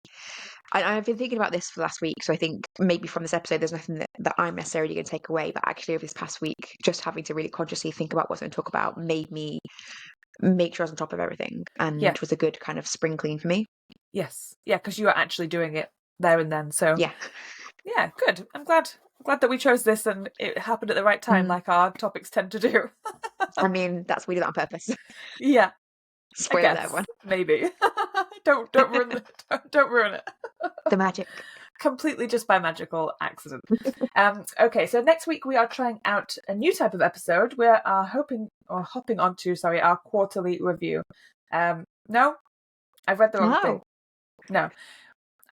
[SPEAKER 3] I've been thinking about this for the last week, so I think maybe from this episode there's nothing that I'm necessarily going to take away, but actually over this past week, just having to really consciously think about what I'm going to talk about made me make sure I was on top of everything
[SPEAKER 1] Yeah.
[SPEAKER 3] and was a good kind of spring clean for me.
[SPEAKER 1] Yes. Yeah, because you are actually doing it there and then. So
[SPEAKER 3] Yeah.
[SPEAKER 1] yeah, good. I'm glad that we chose this and it happened at the right time,
[SPEAKER 3] Mm.
[SPEAKER 1] like our topics tend to do.
[SPEAKER 3] I mean, we do that on purpose.
[SPEAKER 1] Yeah, I
[SPEAKER 3] Spoiler to
[SPEAKER 1] guess
[SPEAKER 3] everyone.
[SPEAKER 1] maybe. don't ruin don't ruin it.
[SPEAKER 3] The magic.
[SPEAKER 1] Completely just by magical accident. Okay, so next week we are trying out a new type of episode. We are hopping onto our quarterly review. No, I've read the wrong thing.
[SPEAKER 3] Oh.
[SPEAKER 1] No,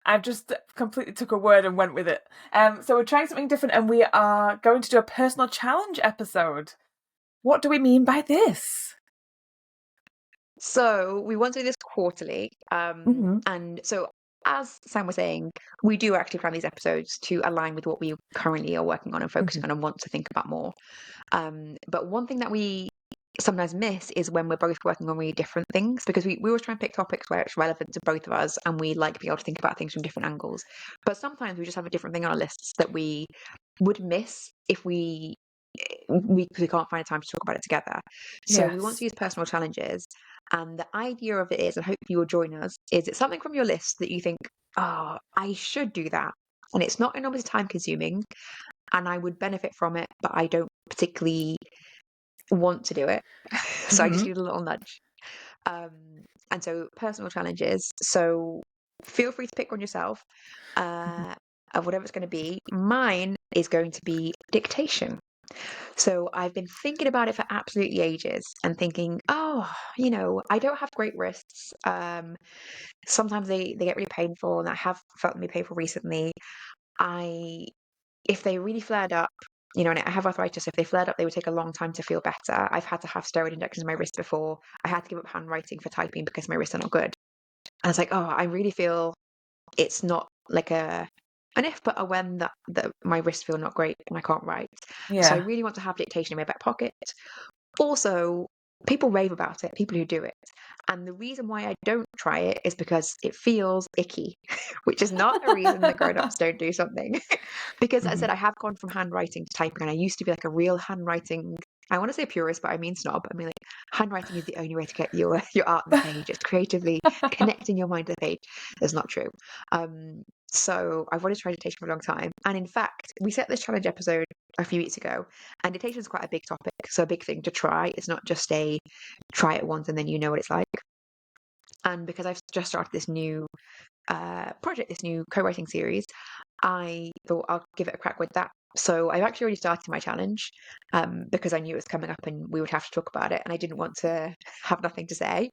[SPEAKER 1] I just completely took a word and went with it. So we're trying something different, and we are going to do a personal challenge episode. What do we mean by this?
[SPEAKER 3] So we want to do this quarterly.
[SPEAKER 1] Mm-hmm.
[SPEAKER 3] And so as Sam was saying, we do actually plan these episodes to align with what we currently are working on and focusing on and want to think about more. But one thing that we sometimes miss is when we're both working on really different things because we always try and pick topics where it's relevant to both of us and we like being able to think about things from different angles. But sometimes we just have a different thing on our lists that we would miss if we can't find a time to talk about it together. So we want
[SPEAKER 1] Yes.
[SPEAKER 3] to use personal challenges. And the idea of it is, and hopefully you'll join us, is it's something from your list that you think, oh, I should do that. And it's not enormously time consuming and I would benefit from it, but I don't particularly want to do it. So I just
[SPEAKER 1] Mm-hmm.
[SPEAKER 3] need a little nudge. Um, and so personal challenges. So feel free to pick one yourself of whatever it's going to be. Mine is going to be dictation. So I've been thinking about it for absolutely ages and thinking, oh, I don't have great wrists. Sometimes they get really painful, and I have felt them be painful recently. If they really flared up, and I have arthritis, if they flared up, they would take a long time to feel better. I've had to have steroid injections in my wrist before. I had to give up handwriting for typing because my wrists are not good. And I was like, oh, I really feel it's not like an if but a when that my wrists feel not great and I can't write. So I
[SPEAKER 1] Yeah.
[SPEAKER 3] really want to have dictation in my back pocket. Also, people rave about it, people who do it. And the reason why I don't try it is because it feels icky, which is not a reason that grown-ups don't do something. Because as I
[SPEAKER 1] Mm-hmm.
[SPEAKER 3] said, I have gone from handwriting to typing, and I used to be like a real handwriting. I want to say purist, but I mean snob. I mean, like, handwriting is the only way to get your art on the page. It's creatively connecting your mind to the page. That's not true. So I've wanted to try dictation for a long time. And in fact, we set this challenge episode a few weeks ago, and dictation is quite a big topic, so a big thing to try. It's not just a try it once and then you know what it's like. And because I've just started this new project, this new co-writing series, I thought I'll give it a crack with that So I've actually already started my challenge because I knew it was coming up and we would have to talk about it, and I didn't want to have nothing to say.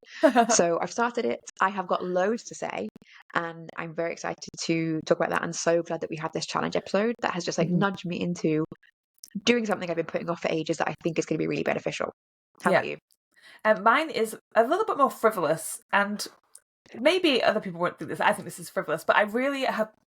[SPEAKER 3] So I've started it. I have got loads to say, and I'm very excited to talk about that. And so glad that we had this challenge episode that has just like
[SPEAKER 1] Mhm.
[SPEAKER 3] nudged me into doing something I've been putting off for ages that I think is going to be really beneficial. How
[SPEAKER 1] Yeah.
[SPEAKER 3] about you?
[SPEAKER 1] Mine is a little bit more frivolous, and maybe other people won't think this. I think this is frivolous, but I really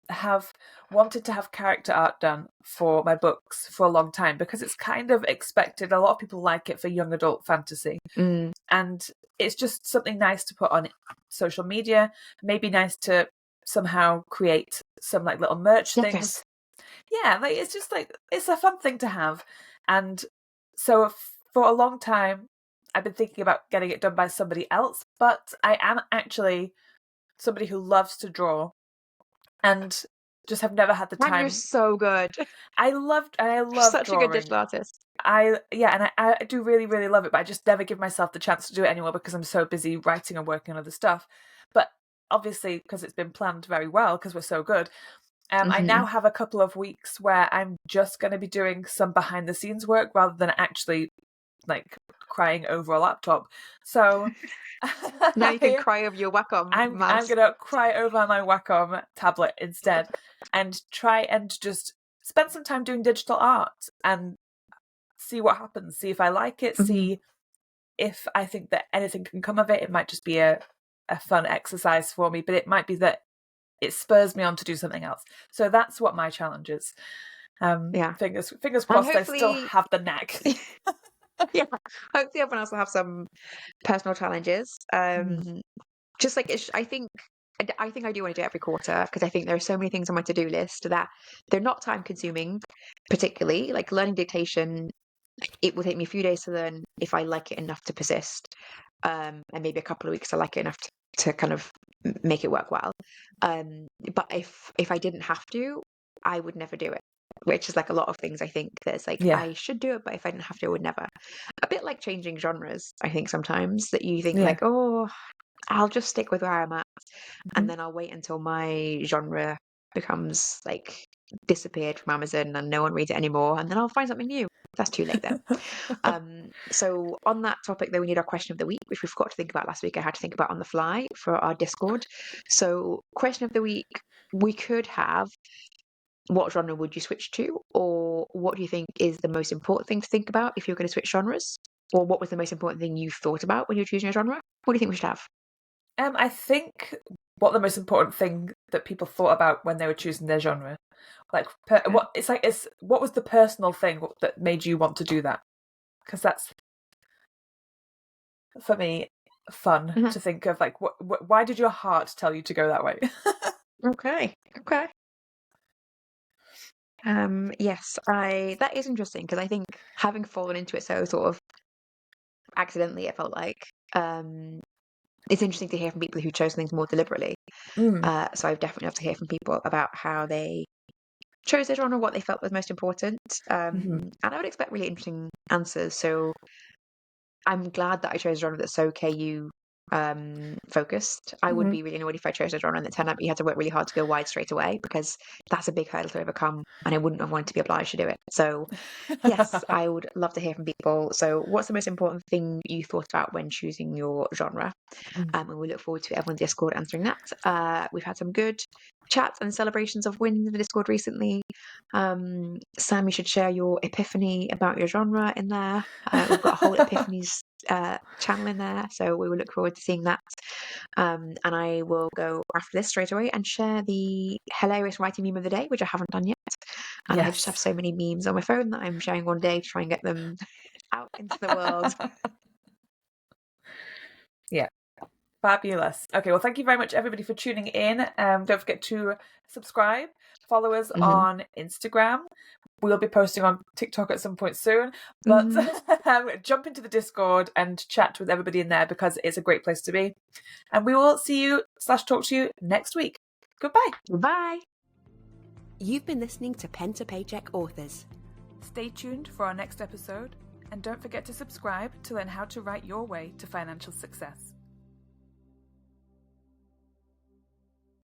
[SPEAKER 1] have wanted to have character art done for my books for a long time because it's kind of expected. A lot of people like it for young adult fantasy,
[SPEAKER 3] Mm.
[SPEAKER 1] and it's just something nice to put on social media. Maybe nice to somehow create some like little merch things.
[SPEAKER 3] Yes.
[SPEAKER 1] Yeah, like it's just like it's a fun thing to have, and so for a long time I've been thinking about getting it done by somebody else, but I am actually somebody who loves to draw and just have never had the
[SPEAKER 3] And you're
[SPEAKER 1] time.
[SPEAKER 3] so good.
[SPEAKER 1] I
[SPEAKER 3] You're
[SPEAKER 1] love
[SPEAKER 3] such a good
[SPEAKER 1] drawing.
[SPEAKER 3] digital artist.
[SPEAKER 1] I do really, really love it, but I just never give myself the chance to do it anymore because I'm so busy writing and working on other stuff. But obviously, because it's been planned very well, because we're so good, I now
[SPEAKER 3] Hmm.
[SPEAKER 1] have a couple of weeks where I'm just going to be doing some behind the scenes work rather than actually like crying over a laptop. So
[SPEAKER 3] Now you can cry over your Wacom
[SPEAKER 1] I'm
[SPEAKER 3] mouse.
[SPEAKER 1] gonna cry over my Wacom tablet instead and try and just spend some time doing digital art and see what happens. See if I like it.
[SPEAKER 3] Hmm.
[SPEAKER 1] See if I think that anything can come of it. It might just be a fun exercise for me, but it might be that it spurs me on to do something else. So that's what my challenge is.
[SPEAKER 3] Yeah.
[SPEAKER 1] Fingers
[SPEAKER 3] And
[SPEAKER 1] crossed I still
[SPEAKER 3] hopefully,
[SPEAKER 1] have the knack.
[SPEAKER 3] yeah, hopefully everyone else will have some personal challenges.
[SPEAKER 1] Mm.
[SPEAKER 3] Just like I think I do want to do it every quarter because I think there are so many things on my to-do list that they're not time consuming, particularly like learning dictation. It will take me a few days to learn if I like it enough to persist, and maybe a couple of weeks to like it enough to kind of make it work well. But if I didn't have to, I would never do it. Which is like a lot of things I think that it's like
[SPEAKER 1] Yeah.
[SPEAKER 3] I should do it, but if I didn't have to, I would never. A bit like changing genres, I think sometimes that you think
[SPEAKER 1] Yeah.
[SPEAKER 3] like, oh, I'll just stick with where I'm at, and
[SPEAKER 1] Mhm.
[SPEAKER 3] then I'll wait until my genre becomes like disappeared from Amazon and no one reads it anymore, and then I'll find something new. That's too late then. So on that topic, though, we need our question of the week, which we forgot to think about last week. I had to think about on the fly for our Discord. So question of the week, we could have what genre would you switch to, or what do you think is the most important thing to think about if you're going to switch genres, or what was the most important thing you thought about when you're choosing a genre? What do you think we should have?
[SPEAKER 1] I think what the most important thing that people thought about when they were choosing their genre, like
[SPEAKER 3] Okay.
[SPEAKER 1] it's what was the personal thing that made you want to do that? Because that's for me fun
[SPEAKER 3] Mhm.
[SPEAKER 1] to think of. Like, why did your heart tell you to go that way?
[SPEAKER 3] Okay. Okay. Yes, I that is interesting because I think having fallen into it so sort of accidentally, it felt like it's interesting to hear from people who chose things more deliberately.
[SPEAKER 1] Mm.
[SPEAKER 3] So I've definitely have to hear from people about how they chose their genre, what they felt was most important,
[SPEAKER 1] Hmm.
[SPEAKER 3] and I would expect really interesting answers. So I'm glad that I chose a genre that's so KU focused. I would
[SPEAKER 1] Hmm.
[SPEAKER 3] be really annoyed if I chose a genre and it turned out you had to work really hard to go wide straight away because that's a big hurdle to overcome, and I wouldn't have wanted to be obliged to do it. So yes, I would love to hear from people. So what's the most important thing you thought about when choosing your genre? And we look forward to everyone in Discord answering that. We've had some good chats and celebrations of wins in the Discord recently. Sam, you should share your epiphany about your genre in there. We've got a whole epiphanies channel in there, so we will look forward to seeing that. And I will go after this straight away and share the hilarious writing meme of the day, which I haven't done yet. And I just have
[SPEAKER 1] Yes.
[SPEAKER 3] so many memes on my phone that I'm sharing one day to try and get them out into the world.
[SPEAKER 1] Yeah. Fabulous. Okay, well, thank you very much, everybody, for tuning in. Don't forget to subscribe, follow us
[SPEAKER 3] Hmm.
[SPEAKER 1] on Instagram. We'll be posting on TikTok at some point soon, but
[SPEAKER 3] Hmm.
[SPEAKER 1] jump into the Discord and chat with everybody in there because it's a great place to be. And we will see you / talk to you next week. Goodbye.
[SPEAKER 3] Bye.
[SPEAKER 2] You've been listening to Pen to Paycheck Authors.
[SPEAKER 1] Stay tuned for our next episode, and don't forget to subscribe to learn how to write your way to financial success.